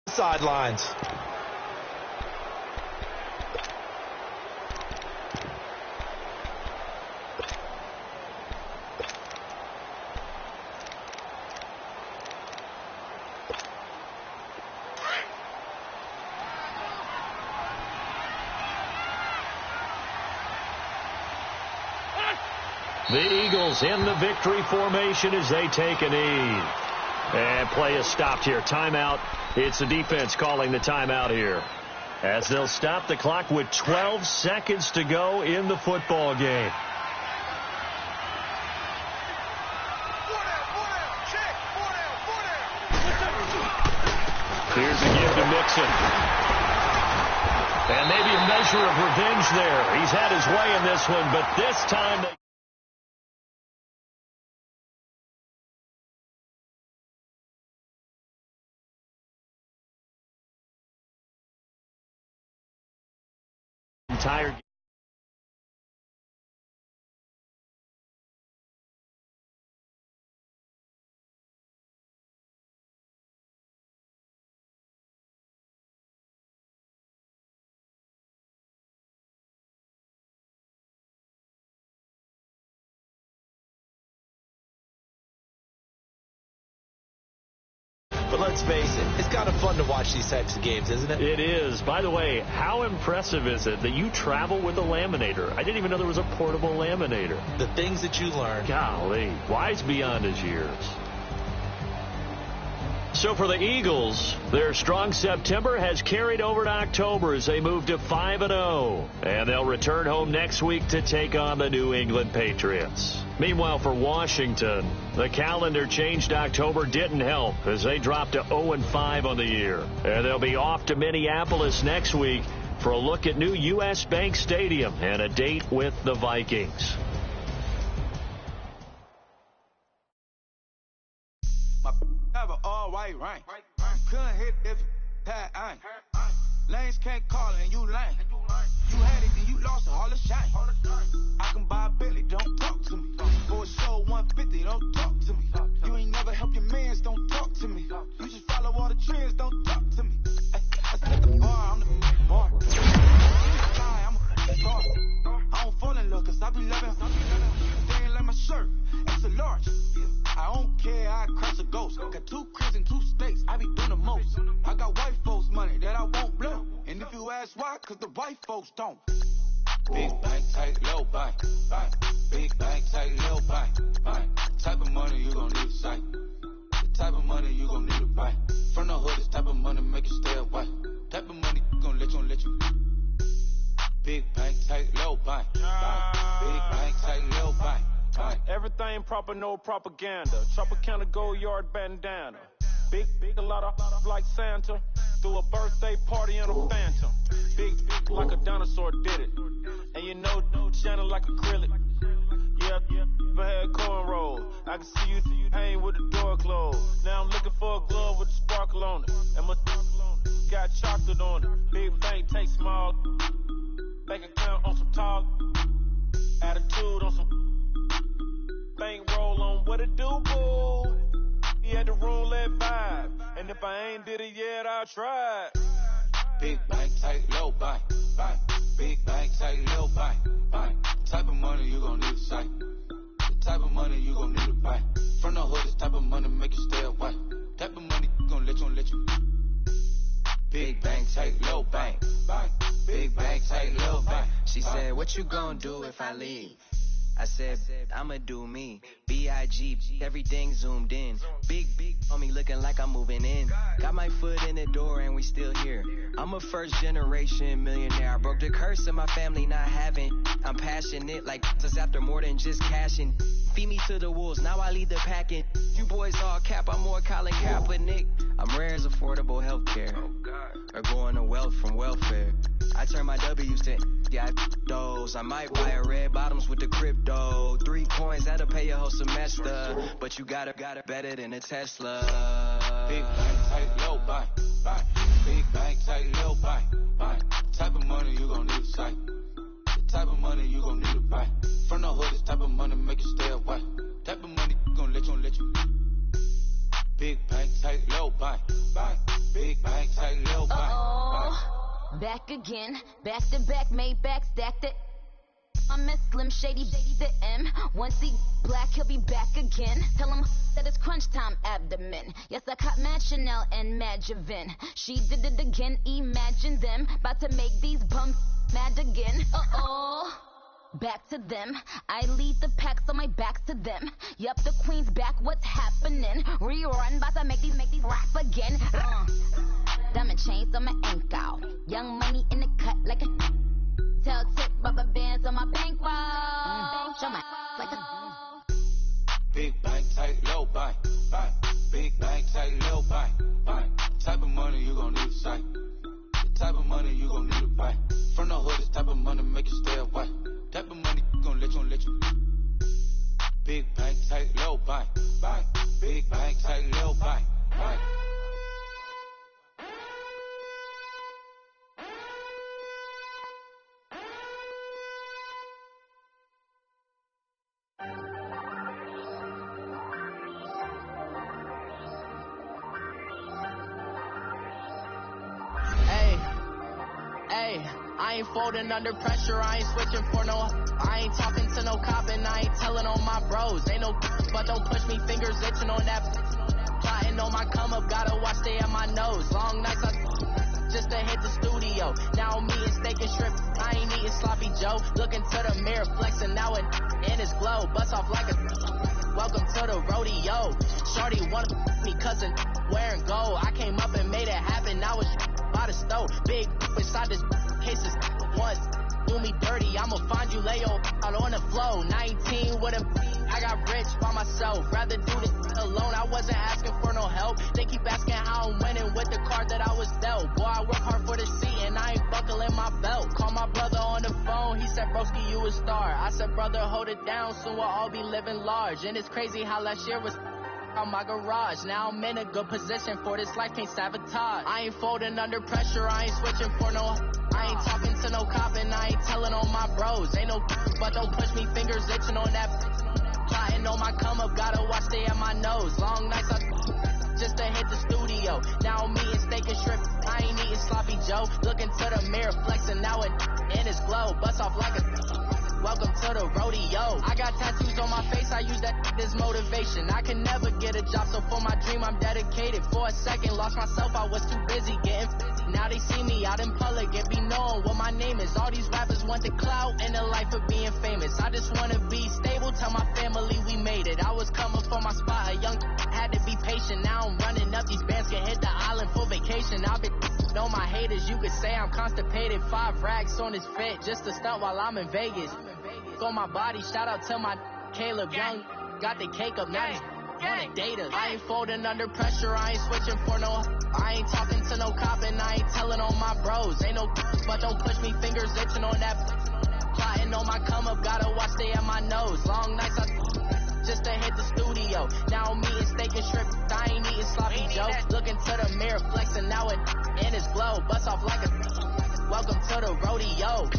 Sidelines. The Eagles in the victory formation as they take a knee. And play is stopped here. Timeout. It's the defense calling the timeout here, as they'll stop the clock with 12 seconds to go in the football game. Here's a give to Mixon. And maybe a measure of revenge there. He's had his way in this one, but this time they... entire But let's face it, it's kind of fun to watch these types of games, isn't it? It is. By the way, how impressive is it that you travel with a laminator? I didn't even know there was a portable laminator. The things that you learn. Golly, wise beyond his years. So for the Eagles, their strong September has carried over to October as they move to 5-0. And they'll return home next week to take on the New England Patriots. Meanwhile, for Washington, the calendar changed. October didn't help as they dropped to 0-5 on the year. And they'll be off to Minneapolis next week for a look at new U.S. Bank Stadium and a date with the Vikings. All white rank. Couldn't hit if had ain't. Lanes can't call and you lame. You had it and you lost it, all the shine. I can buy a Billy, don't talk to me. For a show 150, don't talk to me. You ain't never help your mans, don't talk to me. You just follow all the trends, don't talk to me. I set the bar, I'm the bar. I'm a star. I don't fall in love cause I be loving. They ain't like my shirt, it's a large. I don't care, I crush a ghost. Got 2 cribs and 2 states, I be doing the most. I got white folks money that I won't blow. And if you ask why, cause the white folks don't. Big bank, tight, low bank, bank. Big bank, tight, low bank, bank. Type of money you gon' need a sight. The type of money you gon' need a buy. From the hood, this type of money make you stay away. Type of money gon' let you. Big bank, tight, low bank, bank. Big bank, tight, low bank. Everything proper, no propaganda. Tropicana gold yard bandana. Big, a lot of like Santa. Threw a birthday party in a phantom. Big like a dinosaur did it. And you know, shining like acrylic. Yeah, I had cornrows. I can see you hang with the door closed. Now I'm looking for a glove with a sparkle on it. And my got chocolate on it. Big bank, take small. Bank account on some talk. Attitude on some bank roll on what it do, boo. He had the roulette vibe. And if I ain't did it yet, I'll try. Big bank, tight, low bank, bank. Big bank, tight, low bank, bank. Type of money you gon' need a sight. The type of money you gon' need a buy. From the hood, this type of money make you stay away. Type of money gon' let you. Big bank, tight, low bank, bank. Big bank, tight, low bank. She said, what you gon' do if I leave? I said, I'ma do me. B.I.G. Everything zoomed in. Big on me looking like I'm moving in. Got my foot in the door and we still here. I'm a first generation millionaire. I broke the curse of my family not having. I'm passionate like this after more than just cashing. Feed me to the wolves, now I lead the packing. You boys all cap, I'm more Colin Kaepernick. I'm rare as affordable healthcare. Or going to wealth from welfare. I turn my W's to those. I might buy a red bottoms with the crypto. 3 coins, that'll pay your whole semester. But you gotta better than a Tesla. Big bank, tight, low bank, bank. Big bank, tight, low bank, bank. Type of money you gon' need a sight. The type of money you gon' need to buy. From the hood, this type of money make you stay away. Type of money gon' let you. Big bank, tight, low bank, bank. Big bank, tight, low bank, bank. Back again, back to back, made back, stacked it. I'm a Slim Shady, the M. Once he black, he'll be back again. Tell him that it's crunch time abdomen. Yes, I caught Mad Chanel and Mad Javin. She did it again, imagine them. About to make these bums mad again. Back to them. I lead the pack, so my back's to them. Yup, the queen's back, what's happening? Rerun, about to make these rap again. Diamond chains on my ankle. Young money in the cut like a tell tip rubber bands on my bankroll. Show my like a big bank, tight, low bank, bank. Big bank, tight, low bank, bank. Type of money you gon' need a sight. The type of money you gon' need to buy. From the hood, this type of money make you stay away. Type of money gon' let you. Big bank, tight, low bank, bank. Big bank, tight, low bank, bank. I ain't folding under pressure, I ain't switching for no. I ain't talking to no cop and I ain't telling on my bros. Ain't no but don't push me, fingers itching on that. Plotting on my come up, gotta watch stay at my nose. Long nights just to hit the studio. Now I'm eating steak and shrimp, I ain't eating sloppy Joe. Looking to the mirror, flexing now it in his glow. Bust off like a welcome to the rodeo. Shorty wanna me cousin wearing gold. I came up and made it happen, now it's by the stove. Big inside this cases once do me dirty, I'ma find you lay out on the floor. 19 with a I got rich by myself, rather do this alone. I wasn't asking for no help, they keep asking how I'm winning with the card that I was dealt. Boy, I work hard for the seat and I ain't buckling my belt. Call my brother on the phone, he said broski you a star. I said brother hold it down, soon we'll all be living large. And it's crazy how last year was on my garage. Now I'm in a good position for this life, can't sabotage. I ain't folding under pressure, I ain't switching for no. I ain't talking to no cop and I ain't telling on my bros. Ain't no but don't push me, fingers itching on that. Plotting on my come up, gotta watch stay at my nose. Long nights just to hit the studio. Now I'm eating steak and shrimp, I ain't eating sloppy Joe. Looking to the mirror, flexing now it in his glow. Bust off like a welcome to the rodeo. I got tattoos on my face, I use that as motivation. I can never get a job, so for my dream I'm dedicated. For a second, lost myself, I was too busy getting busy. Now they see me out in public and be knowing what my name is. All these rappers want the clout and the life of being famous. I just wanna be stable, tell my family we made it. I was coming for my spot, a young had to be patient. Now I'm running up, these bands can hit the island for vacation. I've been on my haters, you could say I'm constipated. 5 racks on his fit, just to stunt while I'm in Vegas. On my body, shout out to my Caleb Young, got the cake up, now he's wanna date us. I ain't folding under pressure, I ain't switching for no. I ain't talking to no cop and I ain't telling on my bros. Ain't no but don't push me, fingers itching on that. Plotting on my come up, gotta watch stay at my nose. Long nights just to hit the studio. flow, bust off like a welcome to the rodeo.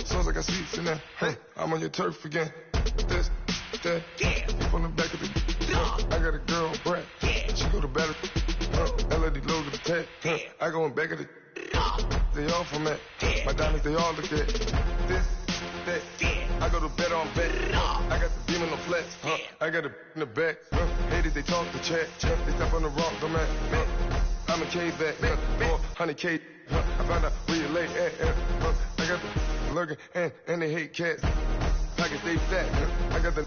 Sounds like I see seats in there. Hey, I'm on your turf again. This, that, yeah. On the back of the. I got a girl, Brad. Yeah. She go to battle. LED logo the tag. I go in back of the. They all from that. My diamonds, they all look at. This, that. I go to bed on bed. I got the demon on flats. I got it in the back. Haters, they talk to chat. They step on the rock, I'm at. I'm a cave back. 400K. I found out where you lay at. I got the lurking and they hate cats. Pockets stay fat. I got the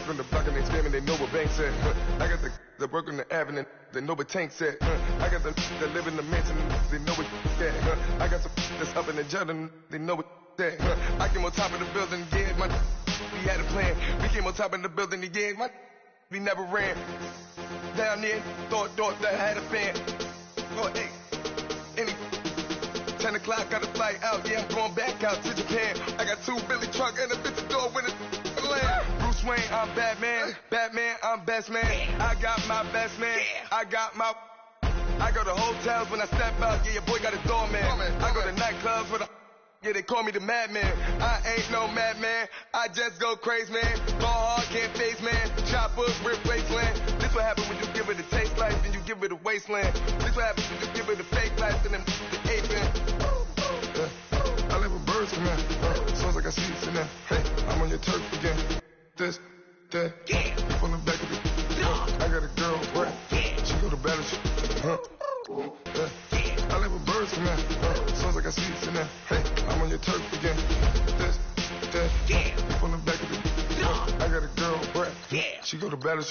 from the block and they screaming, they know what banks at. I got the work on the avenue, they know what tanks at. I got the that live in the mansion, they know what at. I got some that's up in the jungle, they know what that. I came on top of the building, yeah, we had a plan. We came on top of the building, yeah, we never ran. Down there, thought that I had a fan. Oh, hey, any 10 o'clock, got a flight out, yeah, I'm going back out to Japan. I got 2 Billy truck and a bitch door with a land. Bruce Wayne, I'm Batman. Batman, I'm best man. I got my best man. I got my. I go to hotels when I step out, yeah, your boy got a doorman. I go to nightclubs with a. Yeah, they call me the madman. I ain't no madman. I just go crazy, man. Ball hard, can't face, man. Choppers, rip wasteland. This what happen when you give it a taste life and you give it a wasteland. This what happens when you give it a fake life and then the ape in. I live with birds come in. Sounds like I see seats in there. Hey, I'm on your turf again. This, that, yeah. On the back of the. I got a girl, Brad. Yeah. She go to battle. I live with birds come in. Sounds like I see seats in there. Hey, I'm on your turf again. This, that, yeah. On the back of the. I got a girl, Brad. Yeah. She go to battle.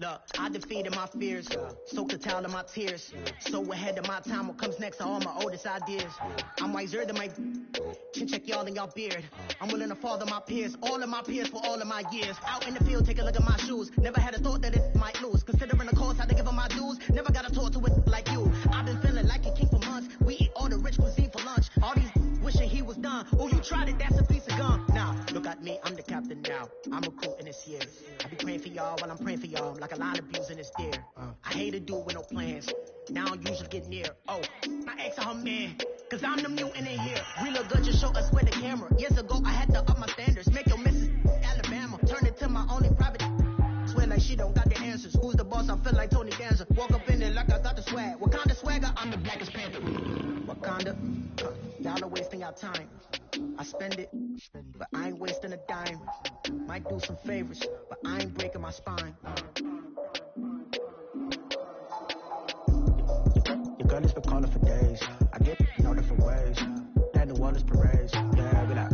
Look, I defeated my fears, soaked the towel of my tears. So ahead of my time, what comes next are all my oldest ideas. I'm wiser than my chin check y'all in y'all beard. I'm willing to father my peers, all of my peers for all of my years. Out in the field, take a look at my shoes. Never had a thought that it might lose. Considering the cost, had to give them my dues. Never got a talk to it like you. I've been feeling like a king for months. We eat all the rich cuisine for lunch. All these wishing he was done. Oh, you tried it, that's a piece of gum. Now, look at me, I'm the captain now. I'm recruiting this year. I be praying for y'all while I'm praying for y'all. Like a line of views in this deer. I hate to do it with no plans. Now I usually get near. Oh, my ex are her man. Cause I'm the mutant in here. We look good, just show us where the camera. Years ago, I had to up my standards. Make your missus Alabama. Turn it to my only private. Swear like she don't got the answers. Who's the boss? I feel like Tony Danza. Walk up in it like I got the swag. Wakanda swagger, I'm the blackest panther. Wakanda, y'all are wasting our time. I spend it, but I ain't wasting a dime. Might do some favors, but I ain't breaking my spine. Your girl has been calling for days. I get no different ways. That New Orleans parades. Yeah, we like,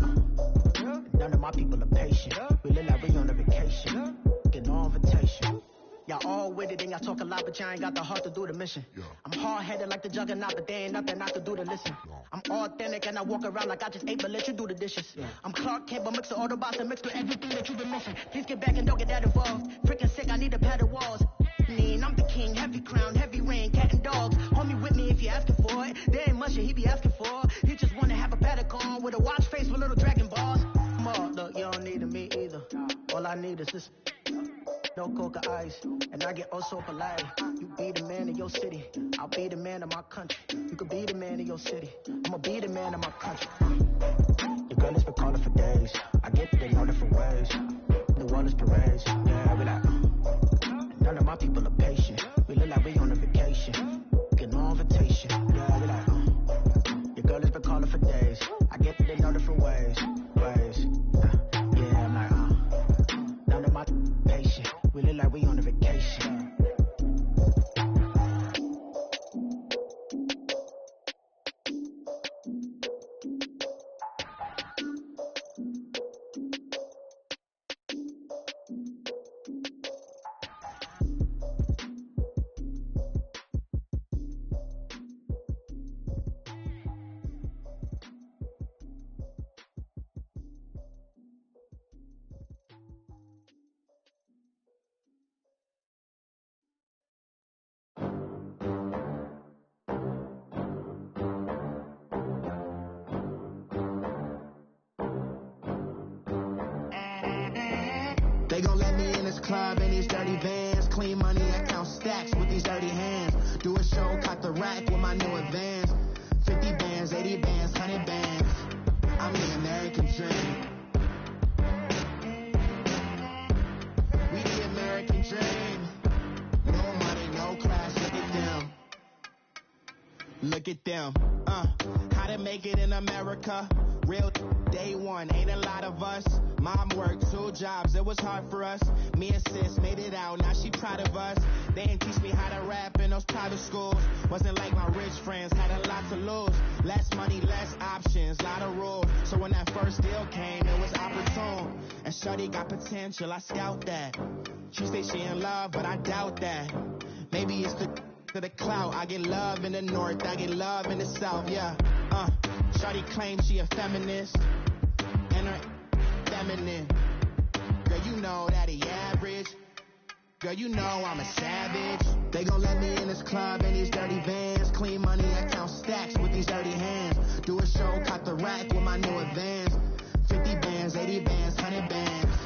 none of my people are patient. We look like we on a vacation. Get no invitation. Y'all all with it and y'all talk a lot, but y'all ain't got the heart to do the mission. I'm hard-headed like the juggernaut, but there ain't nothing I can do to listen. I'm authentic and I walk around like I just ate, but let you do the dishes. I'm Clark Kent, but mix the Autobots and mix with everything that you've been missing. Please get back and don't get that involved. Freaking sick, I need a padded walls. I'm the king, heavy crown, heavy rain, cat and dogs. Homie with me if you're asking for it. There ain't much that he be asking for. He just wanna have a paddock on with a watch face with little dragon balls. Look, you don't need me either. All I need is this. No coca ice, and I get oh so polite. You be the man of your city, I'll be the man of my country. You could be the man of your city, I'ma be the man of my country. Your girl has been calling for days. I get it in all different ways. New Orleans parades, yeah, we like. None of my people are patient. We look like we on a vacation. Get no invitation, yeah, we like. We look like we on a vacation. They gon' let me in this club in these dirty vans. Clean money, I count stacks with these dirty hands. Do a show, caught the rack with my new advance. 50 bands, 80 bands, 100 bands. I'm the American dream. We the American dream. No money, no class, look at them. Look at them. How to make it in America. Real day one, ain't a lot of us. Mom worked 2 jobs, it was hard for us. Me and sis made it out, now she proud of us. They didn't teach me how to rap in those private schools. Wasn't like my rich friends, had a lot to lose. Less money, less options, lot of rules. So when that first deal came, it was opportune. And shorty got potential, I scout that. She say she in love, but I doubt that. Maybe it's to the clout. I get love in the north, I get love in the south, yeah. Shorty claims she a feminist, and her feminine. Girl, you know that he average. Girl, you know I'm a savage. They gon' let me in this club in these dirty vans. Clean money, I count stacks with these dirty hands. Do a show, caught the rack with my new advance. 50 bands, 80 bands, 100 bands.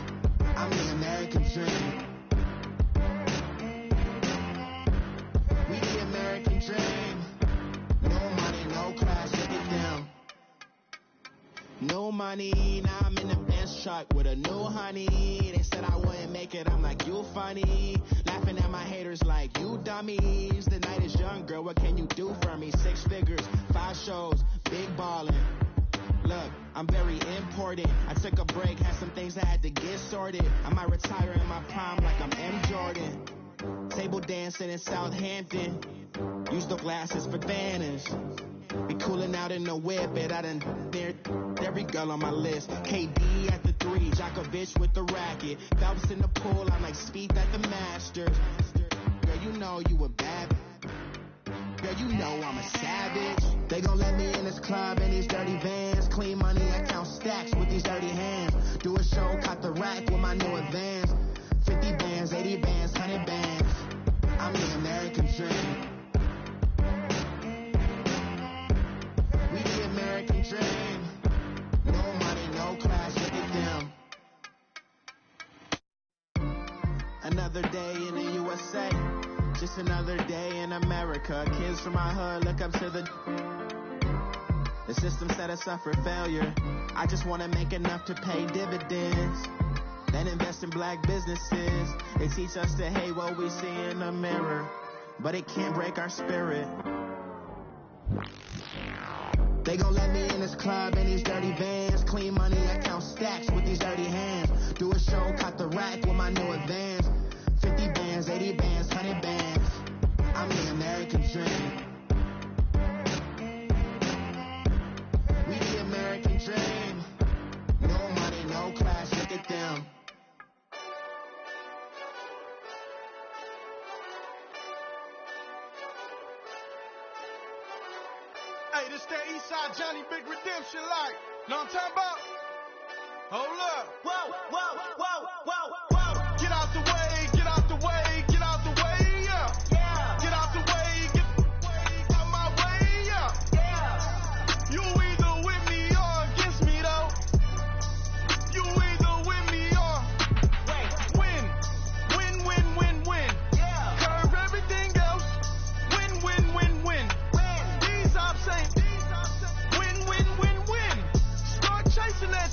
I'm the American dream. We the American dream. No money, no class, look at them. No money, now I'm in the Benz truck with a new honey. They said I wouldn't make it, I'm like, you funny. Laughing at my haters like, you dummies. The night is young, girl, what can you do for me? 6 figures, 5 shows, big ballin'. Look, I'm very important. I took a break, had some things I had to get sorted. I might retire in my prime like I'm M. Jordan. Table dancing in Southampton. Use the glasses for banners. Be cooling out in the whip, but I done there every girl on my list. KD at the 3, Djokovic with the racket. Phelps in the pool, I'm like Speed at the Masters. Girl, you know you a bad. Girl, you know I'm a savage. They gon' let me in this club in these dirty vans. Clean money, I count stacks with these dirty hands. Do a show, caught the rack with my new advance. 50 bands, 80 bands, 100 bands. I'm the American dream. We the American dream. No money, no class, look at them. Another day in the USA. Just another day in America. Kids from my hood look up to the system set us up for failure. I just want to make enough to pay dividends. Then invest in black businesses. They teach us to hate what we see in the mirror, but it can't break our spirit. They gon' let me in this club in these dirty vans. Clean money, I count stacks with these dirty hands. Do a show, caught the rack with my new advance. 50 bands, 80 bands, 100 bands. I'm the American dream. We the American dream. No money, no class, look at them. Hey, this that Eastside Johnny Big Redemption like. Know what I'm talking about? Hold up. Whoa, whoa, whoa, whoa, whoa. Get out the way, get out the way, get out the way, yeah. Yeah. Get out the way, get out my way, yeah. Yeah. You either with me or against me, though. You either with me or win. Win, win, win, win. Yeah. Curve everything else. Win, win, win, win. These ops ain't. Win, win, win, win. Start chasing that.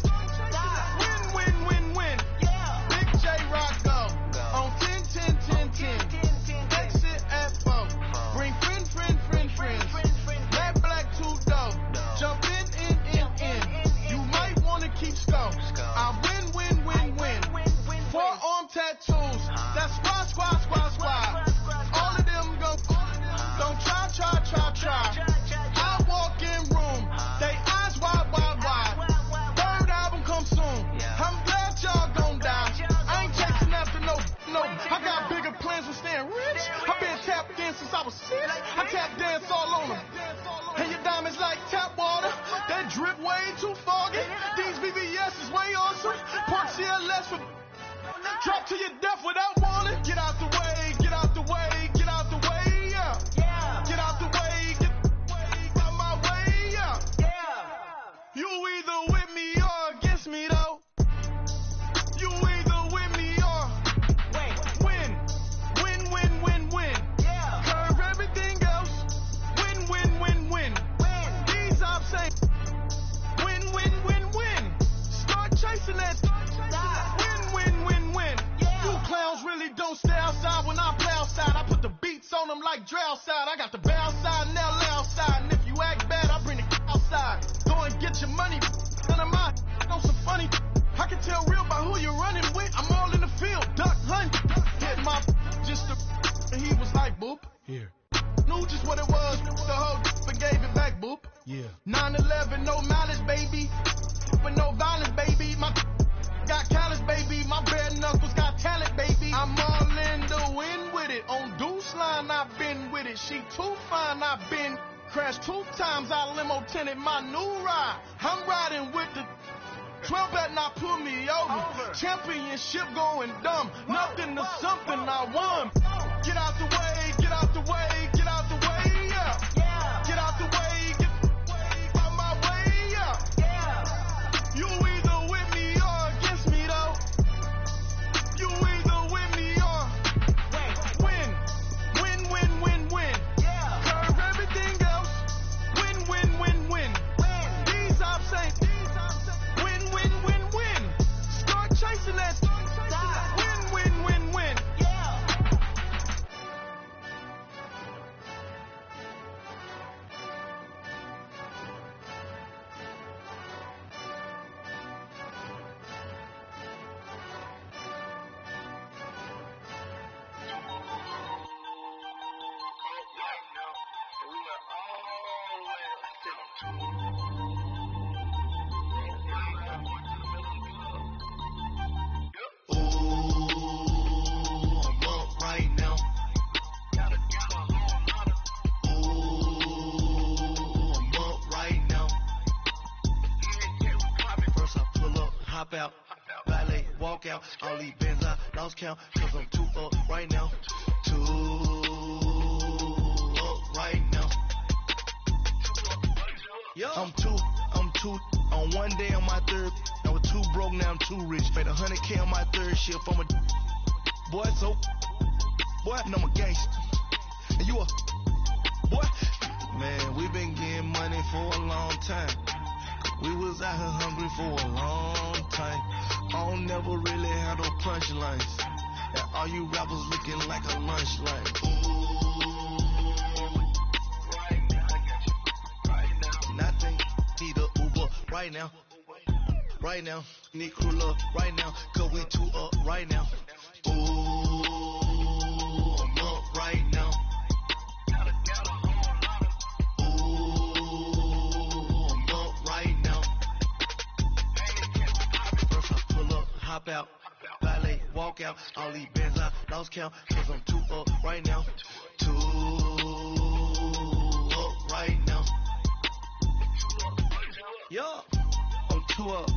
Win, win, win, win. Yeah. Big J Rock go. On 10, 10, 10, 10. Exit at 4. Bring friends. Black, black, 2 dough. Jump in. You might wanna keep scope. I win, win, win, win. 4 arm tattoos. That's squad. All of them don't try. I walk in room, they eyes wide. Third album come soon. I'm glad y'all gon' die. I ain't chasing after no. I got bigger plans with staying rich. I've been tapped in since I was 6. I tap dance all on them. And your diamonds like tap water. That drip way too foggy. These VVS is way awesome. Port CLS for drop to your death without warning. Get out the way. Yeah. Get out the way. Get out my way. Yeah. You either with me or against me though. You either with me or win. Curve everything else. Win. These ops say win. Start chasing that. Win. You clowns really don't stay outside when I play outside. I put the beats on them like Dre outside. I got the bow side and LA outside. And if you act bad, I bring the outside. Go and get your money. None of my know some funny. I can tell real by who you're running with. I'm all in the field. Duck hunt. Hit my just the and he was like boop. Here. Knew just what it was. The whole but gave it back boop. Yeah. 9/11, no malice, baby. But no violence, baby. My got callous, baby. My bare knuckles got talent, baby. I'm all in the wind with it. On Deuce line, I've been with it. She too fine, I've been crashed 2 times. I limo tinted my new ride. I'm riding with the 12 better not pull me over. Championship going dumb. Nothing to something I won. Get out the way. Yeah. Get out the way. Get out my way. Yeah. You either with me or against me though. You either with me or win. Curve everything else. Win. These ops say win. Start chasing that. Win. Out, ballet, walk out, all these bands I lost count, cause I'm too up right now, I'm two, on one day on my third, I was too broke, now I'm too rich, made 100K on my third shift, I'm a boy, and I'm a gangster, and you a boy, man, we been getting money for a long time. We was out here hungry for a long time. I don't never really have no punchlines. And all you rappers looking like a lunch line. Nothing, need a Uber right now. Need crew love right now. Cause we too up right now. I'm up right now. Hop out, ballet, walk out, all these bands I lost count, cause I'm too up right now, Yeah, I'm too up,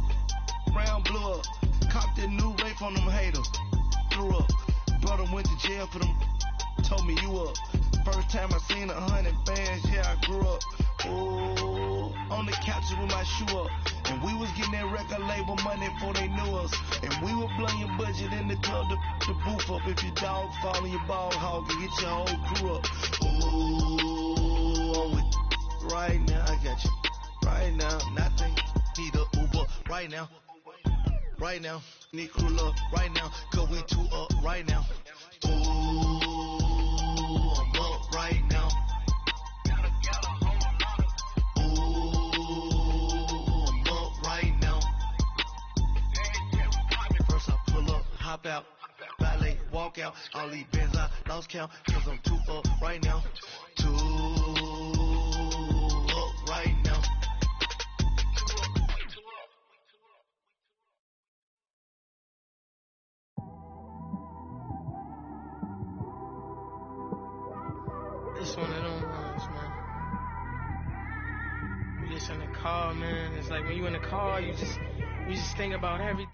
brown blew up, copped that new rape from them haters, threw up, brother went to jail for them, told me you up, first time I seen 100 bands, yeah I grew up, on the couch with my shoe up. And we was getting that record label money before they knew us. And we were blowing your budget in the club to boof up. If your dog fall in your ball hog and get your whole crew up. I'm with right now, I got you. Right now, nothing. Need a Uber right now. Need crew love right now. Cause we too up right now. I'm up right now. Hop out, ballet, walk out. All these bins I lost count, cause I'm too up right now. Too up right now. It's one of them ones, man. You just in the car, man. It's like when you in the car, you just think about everything.